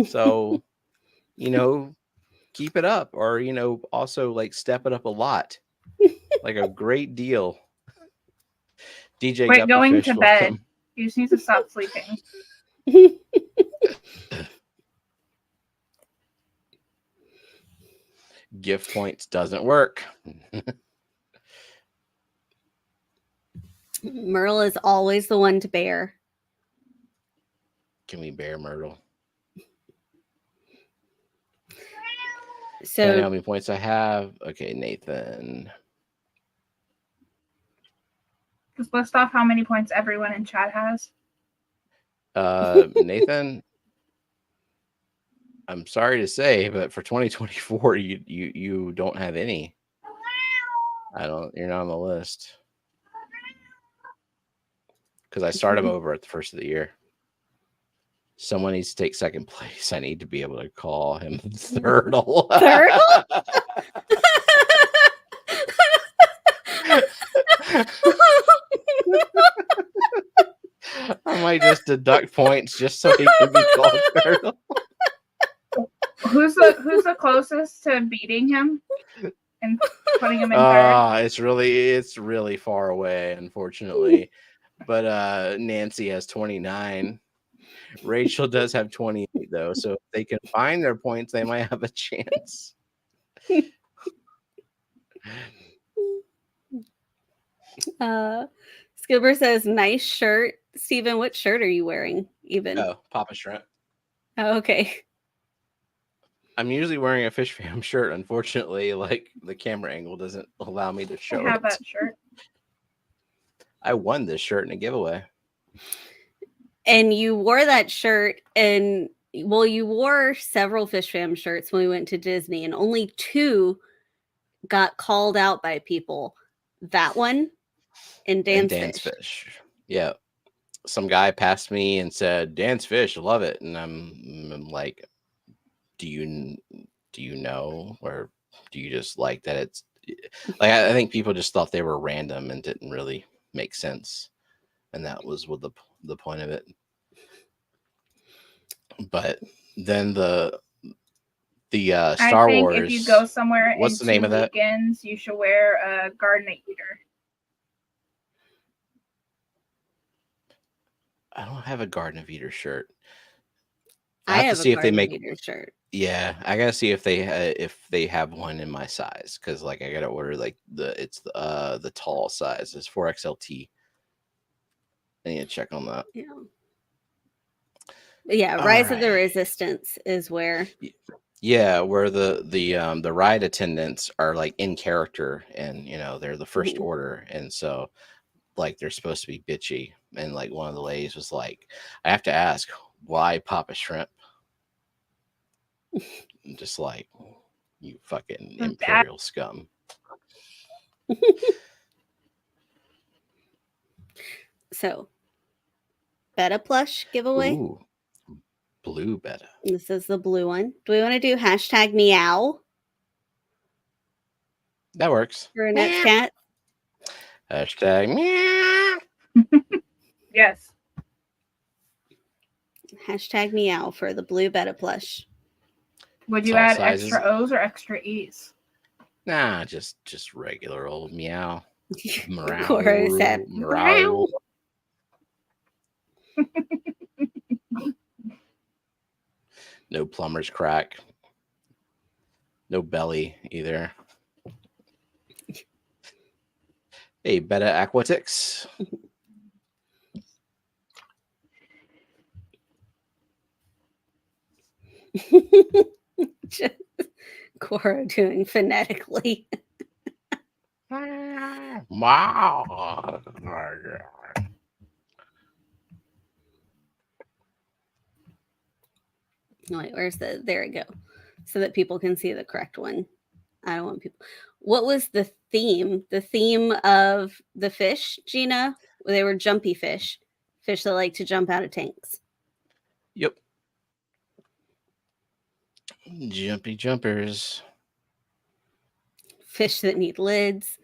So, keep it up, or also step it up a lot. Like a great deal. DJ Quit Guppy going Fish, to bed. welcome. You just need to stop sleeping. Gift points doesn't work. Myrtle is always the one to bear. Can we bear Myrtle? So I know how many points I have. Okay, Nathan. Just list off how many points everyone in chat has. Nathan, I'm sorry to say, but for 2024, you don't have any. You're not on the list. Because I start him over at the first of the year. Someone needs to take second place. I need to be able to call him Turtle. Turtle? I might just deduct points just so he can be called Turtle. Who's the closest to beating him and putting him in third? It's really far away, unfortunately. But Nancy has 29. Rachel does have 28 though, so if they can find their points, they might have a chance. Skilber says, nice shirt. Steven, what shirt are you wearing even? Oh, Papa Shrimp. Oh, okay. I'm usually wearing a Fishfam shirt. Unfortunately, the camera angle doesn't allow me to show I have it. that shirt. I won this shirt in a giveaway. And you wore that shirt, and you wore several Fishfam shirts when we went to Disney, and only 2 got called out by people. That one and Dan's Fish. Yeah. Some guy passed me and said, Dan's Fish, love it. And I'm like, do you know, or do you just like that it's I think people just thought they were random and didn't really make sense. And that was what the point of it. But then the Star Wars. If you go somewhere, what's the name of that? Weekends, you should wear a Garden Eater. I don't have a Garden of Eater shirt. I have to see if they make a shirt. Yeah, I gotta see if they have one in my size, because I gotta order the tall size. It's 4XLT. I need to check on that. Yeah, Rise of the Resistance is where. Yeah, where the ride attendants are in character, and they're the First Order, and so they're supposed to be bitchy, and one of the ladies was like, I have to ask, why Papa Shrimp? Just you fucking imperial scum. So, Betta plush giveaway. Ooh, blue Betta. This is the blue one. Do we want to do hashtag meow? That works. For next cat. Hashtag meow. Yes. Hashtag meow for the blue Betta plush. Would you add extra O's or extra E's? Nah, just regular old meow. Or is that meow? No plumber's crack. No belly either. Hey, Beta Aquatics. Cora doing phonetically. Wow. Wait, where's the? There we go. So that people can see the correct one. I don't want people. What was the theme? The theme of the fish, Gina? They were jumpy fish that like to jump out of tanks. Yep. Jumpy jumpers. Fish that need lids.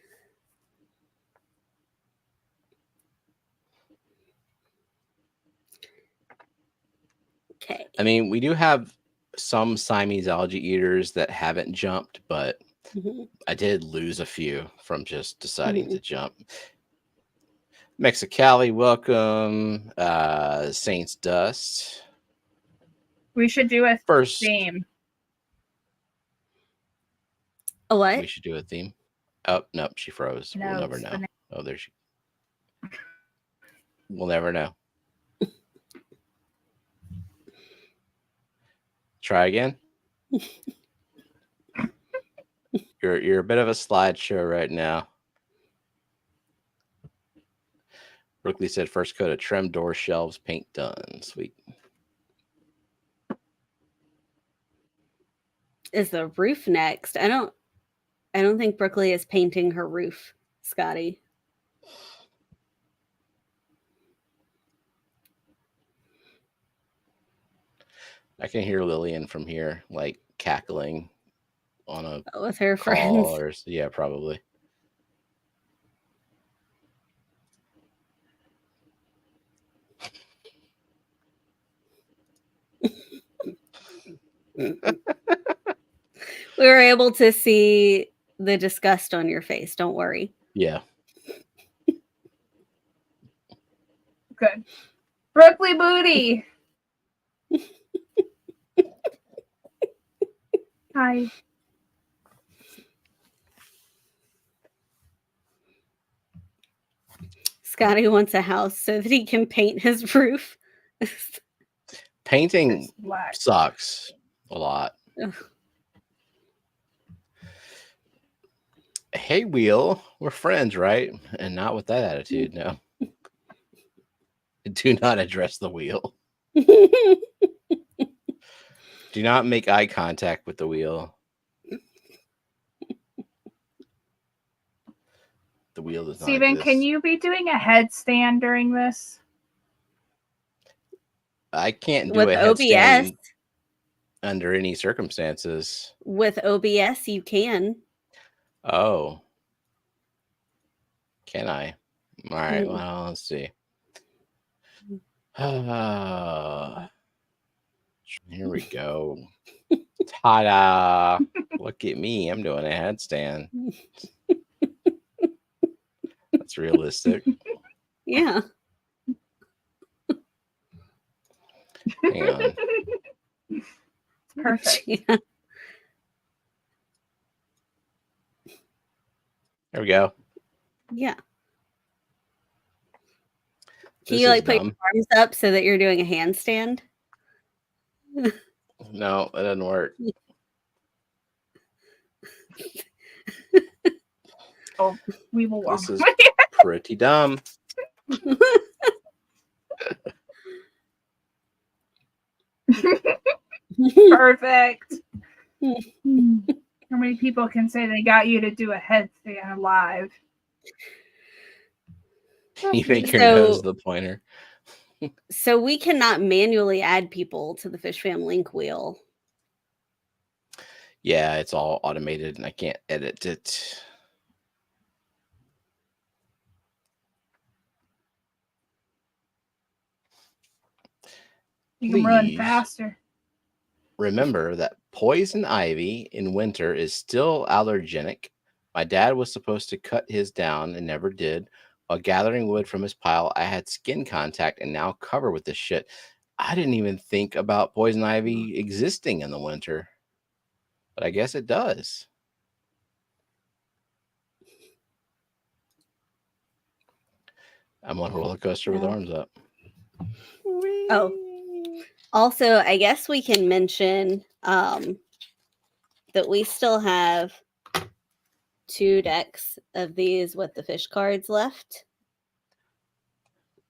Okay. I mean, we do have some Siamese algae eaters that haven't jumped, but I did lose a few from just deciding to jump. Mexicali, welcome. Saints Dust. We should do a First theme. A what? We should do a theme. Oh, no, she froze. No, we'll never know. Oh, there she. We'll never know. Try again. You're a bit of a slideshow right now. Brookley said first coat of trim door shelves, paint done. Sweet. Is the roof next? I don't think Brookley is painting her roof, Scotty. I can hear Lillian from here, like cackling on a with her call friends. Or yeah, probably. We were able to see the disgust on your face. Don't worry. Yeah. Good. Brooklyn booty. Hi. Scotty wants a house so that he can paint his roof. Painting sucks a lot. Ugh. Hey, Wheel, we're friends, right? And not with that attitude, no. Do not address the wheel. Do not make eye contact with the wheel. The wheel does not Steven, exist. can you be doing a headstand during this? I can't do with a OBS headstand under any circumstances. With OBS, you can. Oh. Can I? All right. Well, let's see. Here we go. Ta-da! Look at me. I'm doing a headstand. That's realistic. Yeah. Hang on. Perfect. Yeah. There we go. Yeah. Can This you is like put your arms up so that you're doing a handstand? No, it doesn't work. Oh, we will walk. This is pretty dumb. Perfect. How many people can say they got you to do a headstand live? You make your nose the pointer. So we cannot manually add people to the Fishfam link wheel. Yeah, it's all automated and I can't edit it. You can run faster. Remember that poison ivy in winter is still allergenic. My dad was supposed to cut his down and never did. While gathering wood from his pile, I had skin contact and now covered with this shit. I didn't even think about poison ivy existing in the winter, but I guess it does. I'm on a roller coaster with arms up. Oh, also, I guess we can mention that we still have 2 decks of these with the fish cards left.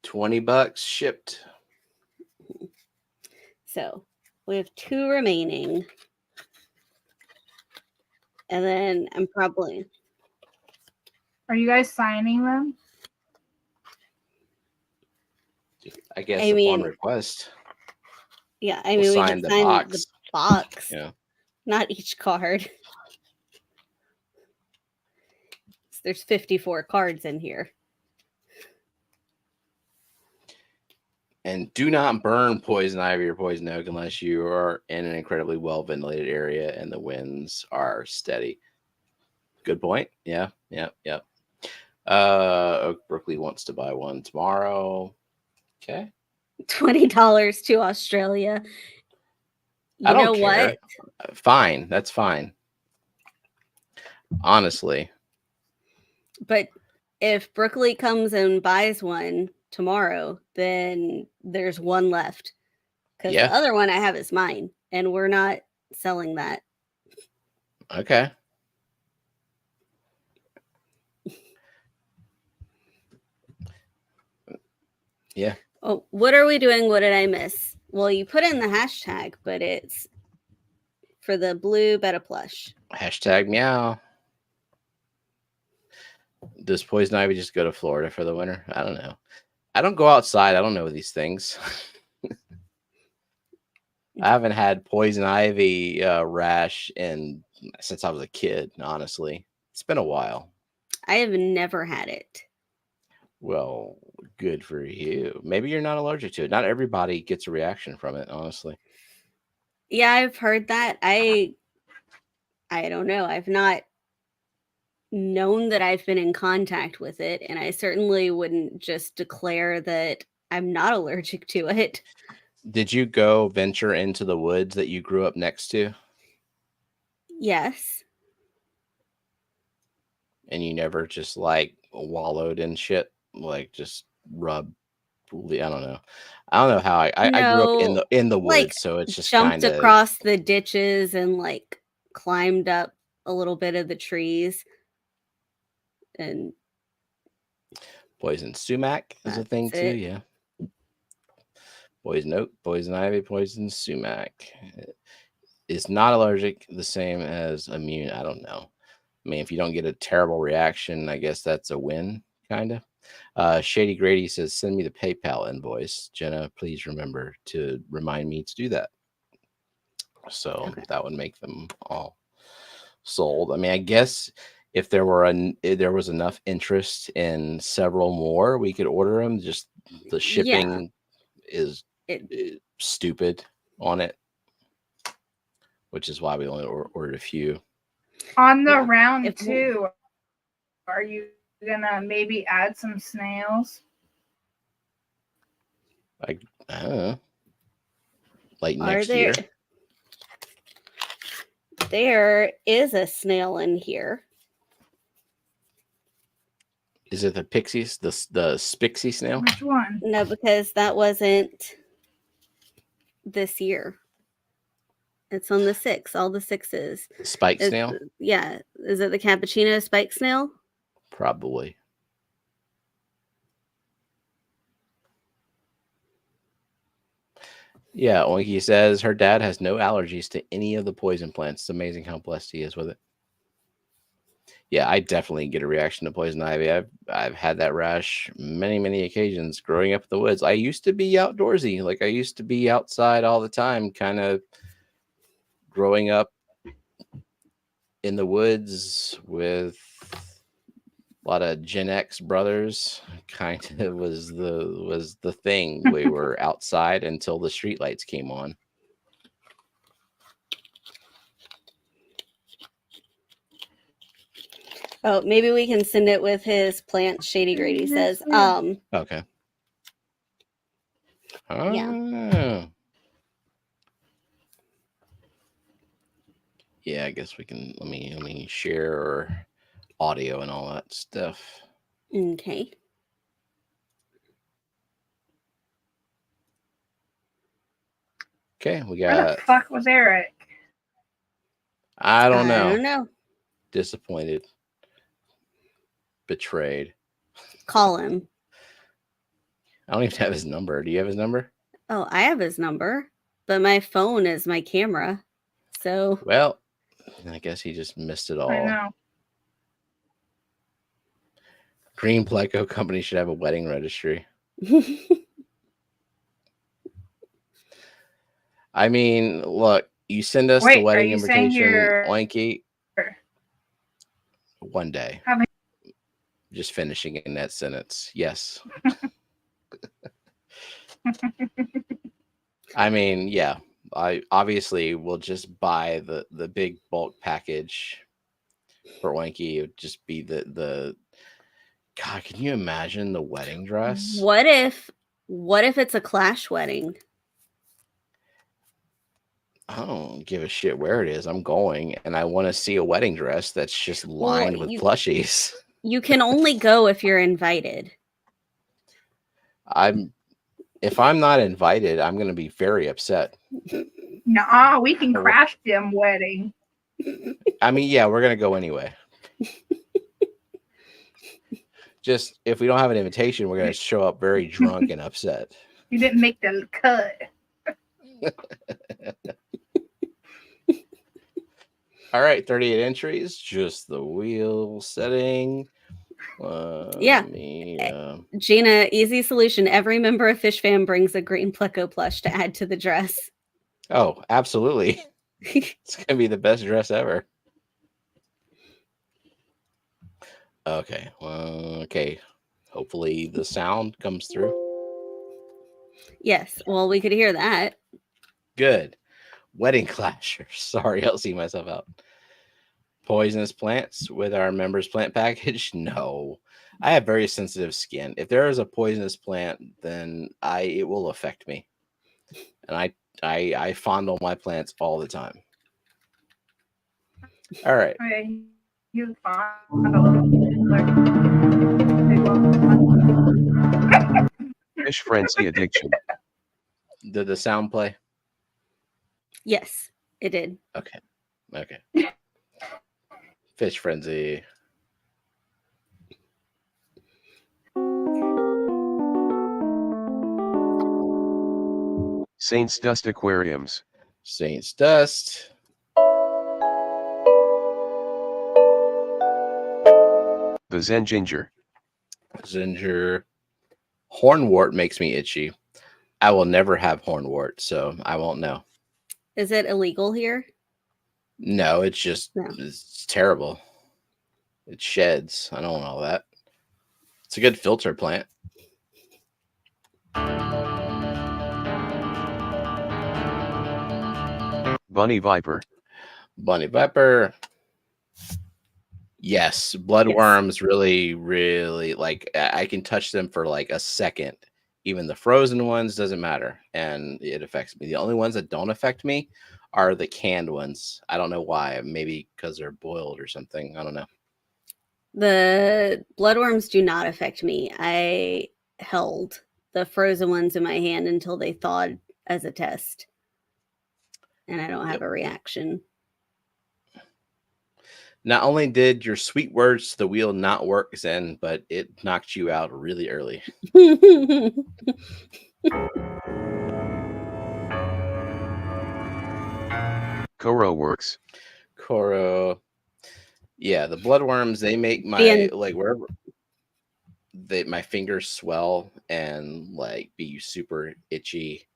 $20 shipped. So we have 2 remaining. And then I'm probably... Are you guys signing them? I guess upon request. Yeah, I We'll mean, we sign can the sign box. the box. Yeah. Not each card. So there's 54 cards in here. And do not burn poison ivy or poison oak unless you are in an incredibly well ventilated area and the winds are steady. Good point. Yeah. Oak Brookley wants to buy one tomorrow. Okay. $20 to Australia. I don't know care. What? Fine. That's fine. Honestly. But if Brookley comes and buys one tomorrow, then there's one left. Because the other one I have is mine, and we're not selling that. Okay. Yeah. Oh, what are we doing? What did I miss? Well, you put in the hashtag, but it's for the blue betta plush. Hashtag meow. Does poison ivy just go to Florida for the winter? I don't know. I don't go outside. I don't know these things. I haven't had poison ivy rash since I was a kid, honestly. It's been a while. I have never had it. Well, good for you. Maybe you're not allergic to it. Not everybody gets a reaction from it, honestly. Yeah, I've heard that. I don't know. I've not known that I've been in contact with it, and I certainly wouldn't just declare that I'm not allergic to it. Did you go venture into the woods that you grew up next to? Yes. And you never just like wallowed in shit, like just rub. I don't know. I don't know how I grew up in the woods, like, so it's just jumped across the ditches and like climbed up a little bit of the trees. And poison sumac is a thing too. Yeah. Poison oak, poison ivy, poison sumac. It's not allergic, the same as immune. I don't know. I mean, if you don't get a terrible reaction, I guess that's a win, kind of. Shady Grady says, send me the PayPal invoice. Jenna, please remember to remind me to do that. So that would make them all sold. I mean, I guess if there was enough interest in several more, we could order them. Just the shipping is stupid on it, which is why we only ordered a few. On the round 2, are you gonna maybe add some snails? I don't know. Like next year. There is a snail in here. Is it the pixies? The Spixie snail? Which one? No, because that wasn't this year. It's on the 6th, all the 6s. Spike snail? Yeah. Is it the cappuccino spike snail? Probably. Yeah, Oinky says her dad has no allergies to any of the poison plants. It's amazing how blessed he is with it. Yeah, I definitely get a reaction to poison ivy. I've had that rash many occasions growing up in the woods. I used to be outdoorsy. Like I used to be outside all the time, kind of growing up in the woods with a lot of Gen X brothers. Kind of was the thing. We were outside until the streetlights came on. Oh, maybe we can send it with his plant. Shady Grady says. Okay. Yeah. Yeah, I guess we can. Let me share audio and all that stuff. Okay. Okay, we Where the got. fuck was Eric? I don't know. I don't know. Disappointed. Betrayed. Call him. I don't even have his number. Do you have his number? Oh, I have his number, but my phone is my camera. So. Well, I guess he just missed it all. I know. Green Pleco Company should have a wedding registry. I mean, look, you send us the wedding invitation, Oinky. One day. Just finishing in that sentence. Yes. I mean, yeah. I obviously will just buy the big bulk package for Oinky. It would just be the God, can you imagine the wedding dress? What if it's a Clash wedding? I don't give a shit where it is. I'm going, and I want to see a wedding dress that's just lined with plushies. You can only go if you're invited. If I'm not invited, I'm going to be very upset. Nah, we can crash them wedding. I mean, yeah, we're going to go anyway. Just if we don't have an invitation, we're going to show up very drunk and upset. You didn't make the cut. All right, 38 entries, just the wheel setting. Yeah. Gina, easy solution. Every member of Fishfam brings a green Pleco plush to add to the dress. Oh, absolutely. It's going to be the best dress ever. Okay. Okay. Hopefully the sound comes through. Yes. Well, we could hear that. Good. Wedding Clasher. Sorry, I'll see myself out. Poisonous plants with our members plant package? No. I have very sensitive skin. If there is a poisonous plant, then it will affect me. And I fondle my plants all the time. All right. Okay. You Fish frenzy addiction. Did the sound play? Yes, it did. Okay. Fish frenzy. Saints Dust Aquariums. Saints Dust. The Zen Ginger. Hornwort makes me itchy. I will never have hornwort, so I won't know. Is it illegal here? No, it's just It's terrible. It sheds. I don't want all that. It's a good filter plant. Bunny Viper. Yes, bloodworms really, really, like, I can touch them for like a second. Even the frozen ones, doesn't matter, and it affects me. The only ones that don't affect me are the canned ones. I don't know why. Maybe because they're boiled or something. I don't know. The bloodworms do not affect me. I held the frozen ones in my hand until they thawed as a test, and I don't have a reaction. Not only did your sweet words to the wheel not work, Zen, but it knocked you out really early. Koro works. Koro. Yeah, the bloodworms, they make my wherever my fingers swell and like be super itchy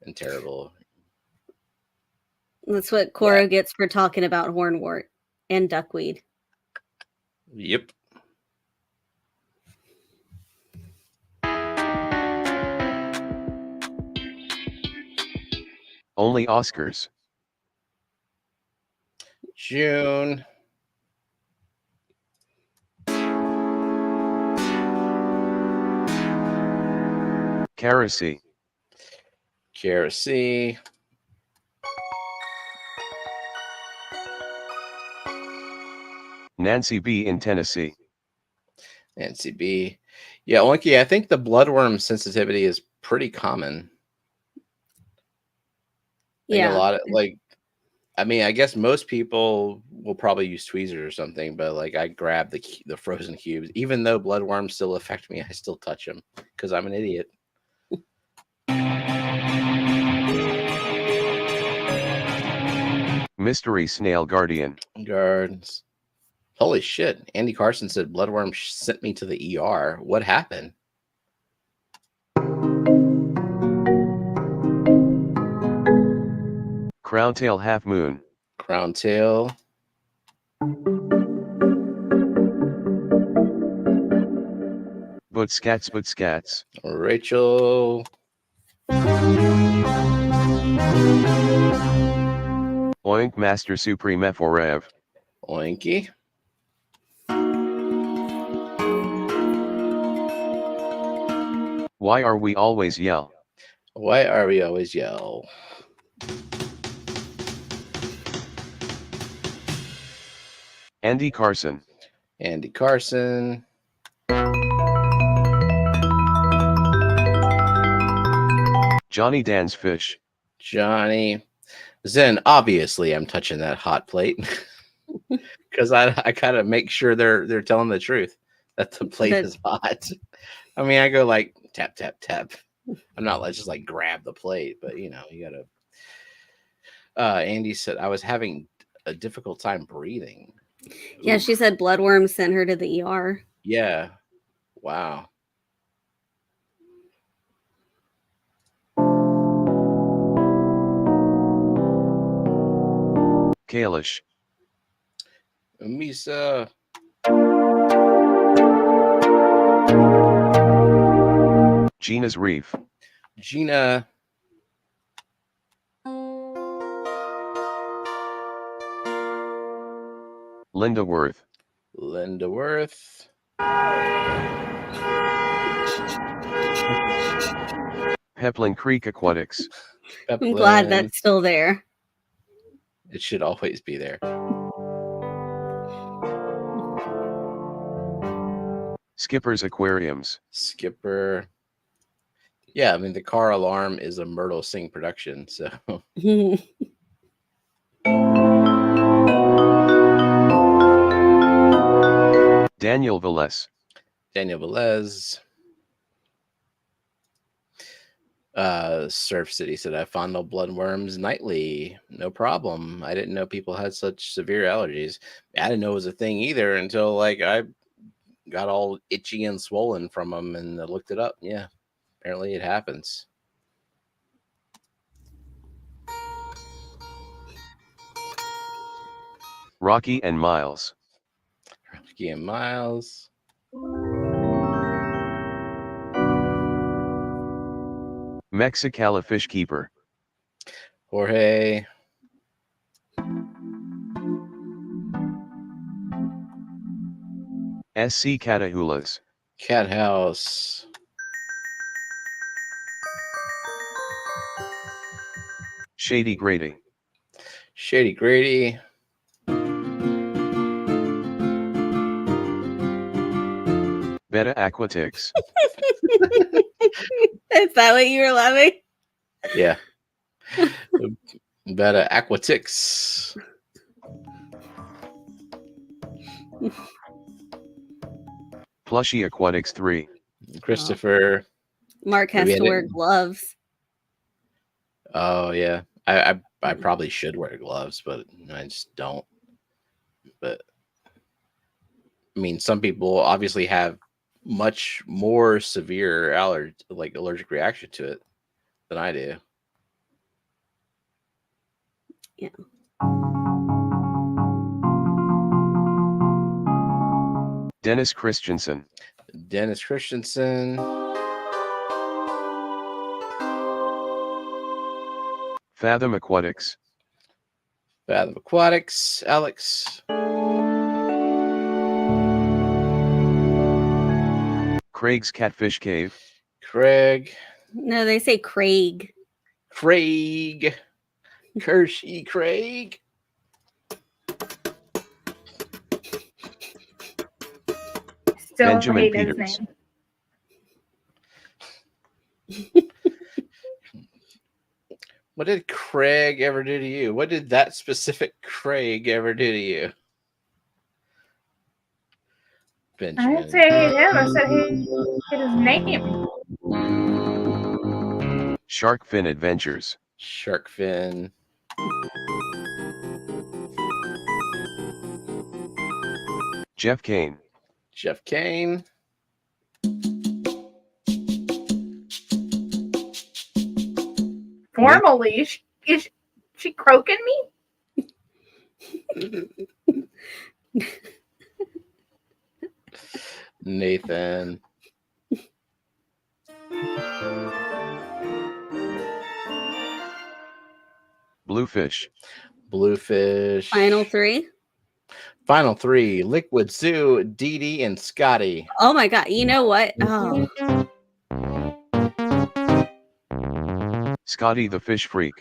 and terrible. That's what Koro gets for talking about hornwort and duckweed. Yep. Only Oscars. June. Karacy. Karacy. Nancy B. in Tennessee. Nancy B. Yeah, Oinky, I think the bloodworm sensitivity is pretty common. I think a lot of I mean, I guess most people will probably use tweezers or something, but like I grab the frozen cubes, even though bloodworms still affect me, I still touch them because I'm an idiot. Mystery Snail Guardian. Guards. Holy shit! Andy Carson said bloodworm sent me to the ER. What happened? Crowntail Half Moon. Crowntail. Bootscats. Rachel. Oink Master Supreme Forev. Oinky. Why are we always yell? Why are we always yell? Andy Carson. Andy Carson. Johnny Dan's Fish. Johnny. Zen, obviously I'm touching that hot plate because I gotta make sure they're telling the truth that the plate is hot. I mean, I go like tap tap tap. I'm not just like grab the plate, but you know, you gotta. Andy said I was having a difficult time breathing. Yeah, she said bloodworms sent her to the ER. Yeah. Wow. Kalish. Misa. Gina's Reef. Gina. Linda Worth. Linda Worth. Peplin Creek Aquatics. I'm glad that's still there. It should always be there. Skipper's Aquariums. Skipper. Yeah, I mean, the car alarm is a Myrtle Sing production, so. Daniel Velez. Daniel Velez. Surf City said, I fondle bloodworms nightly. No problem. I didn't know people had such severe allergies. I didn't know it was a thing either until like I got all itchy and swollen from them and I looked it up. Yeah, apparently it happens. Rocky and Miles. Rocky and Miles. Mexicali Fish Keeper. Jorge. SC Catahulas. Cat House. Shady Grady. Shady Grady. Beta Aquatics. Is that what you were loving? Yeah. Beta Aquatics. Plushy Aquatics 3. Christopher. Mark has to wear gloves. Oh yeah. I probably should wear gloves, but I just don't. But I mean, some people obviously have much more severe allergic reaction to it than I do. Yeah. Dennis Christensen. Dennis Christensen. Fathom Aquatics. Fathom Aquatics. Alex. Craig's Catfish Cave. Craig. No, they say Craig. Craig. Kershey Craig. Still Benjamin hate his Peters. name. What did Craig ever do to you? What did that specific Craig ever do to you? I Benjamin. didn't say I hate him. I said I hate his name. Shark Fin Adventures. Shark Fin. Jeff Kane. Jeff Kane. Formally, is she croaking me? Nathan. Bluefish. Bluefish. Final three. Final three. Liquid Zoo, Dee Dee, and Scotty. Oh my god! You know what? Oh, Scotty the Fish Freak.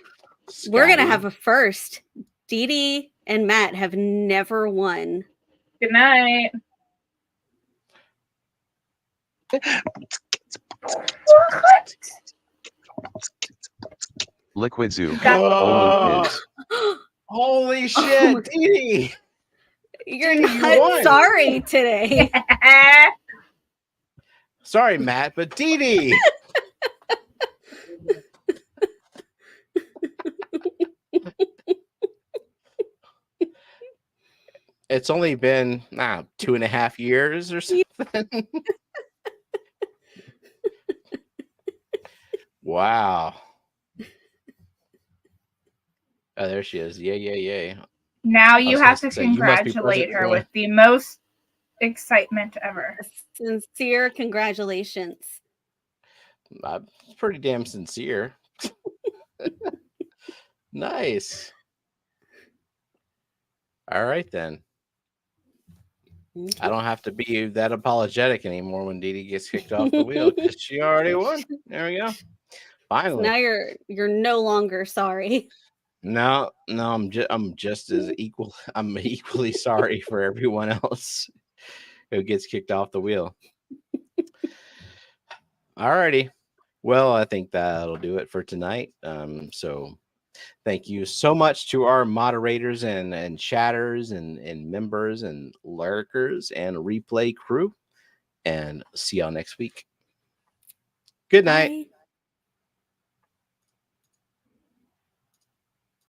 we're gonna Scotty. have a first. Dee Dee and Matt have never won. Good night. What? Liquid Zoo. Got- Only kids. Holy shit, Dee Dee. You're Dee Dee, you not won. sorry today. Sorry, Matt, but Dee Dee. It's only been 2.5 years or something. Wow. Oh, there she is. Yay. Now you was have gonna to say, you must be congratulate present her for- with the most excitement ever. Sincere congratulations. I'm pretty damn sincere. Nice. All right, then. I don't have to be that apologetic anymore when Dee Dee gets kicked off the wheel because she already won. There we go. Finally. Now you're no longer sorry. No, I'm just as equal. I'm equally sorry for everyone else who gets kicked off the wheel. Alrighty. Well, I think that'll do it for tonight. So thank you so much to our moderators and chatters and members and lurkers and replay crew. And see y'all next week. Good night. Bye.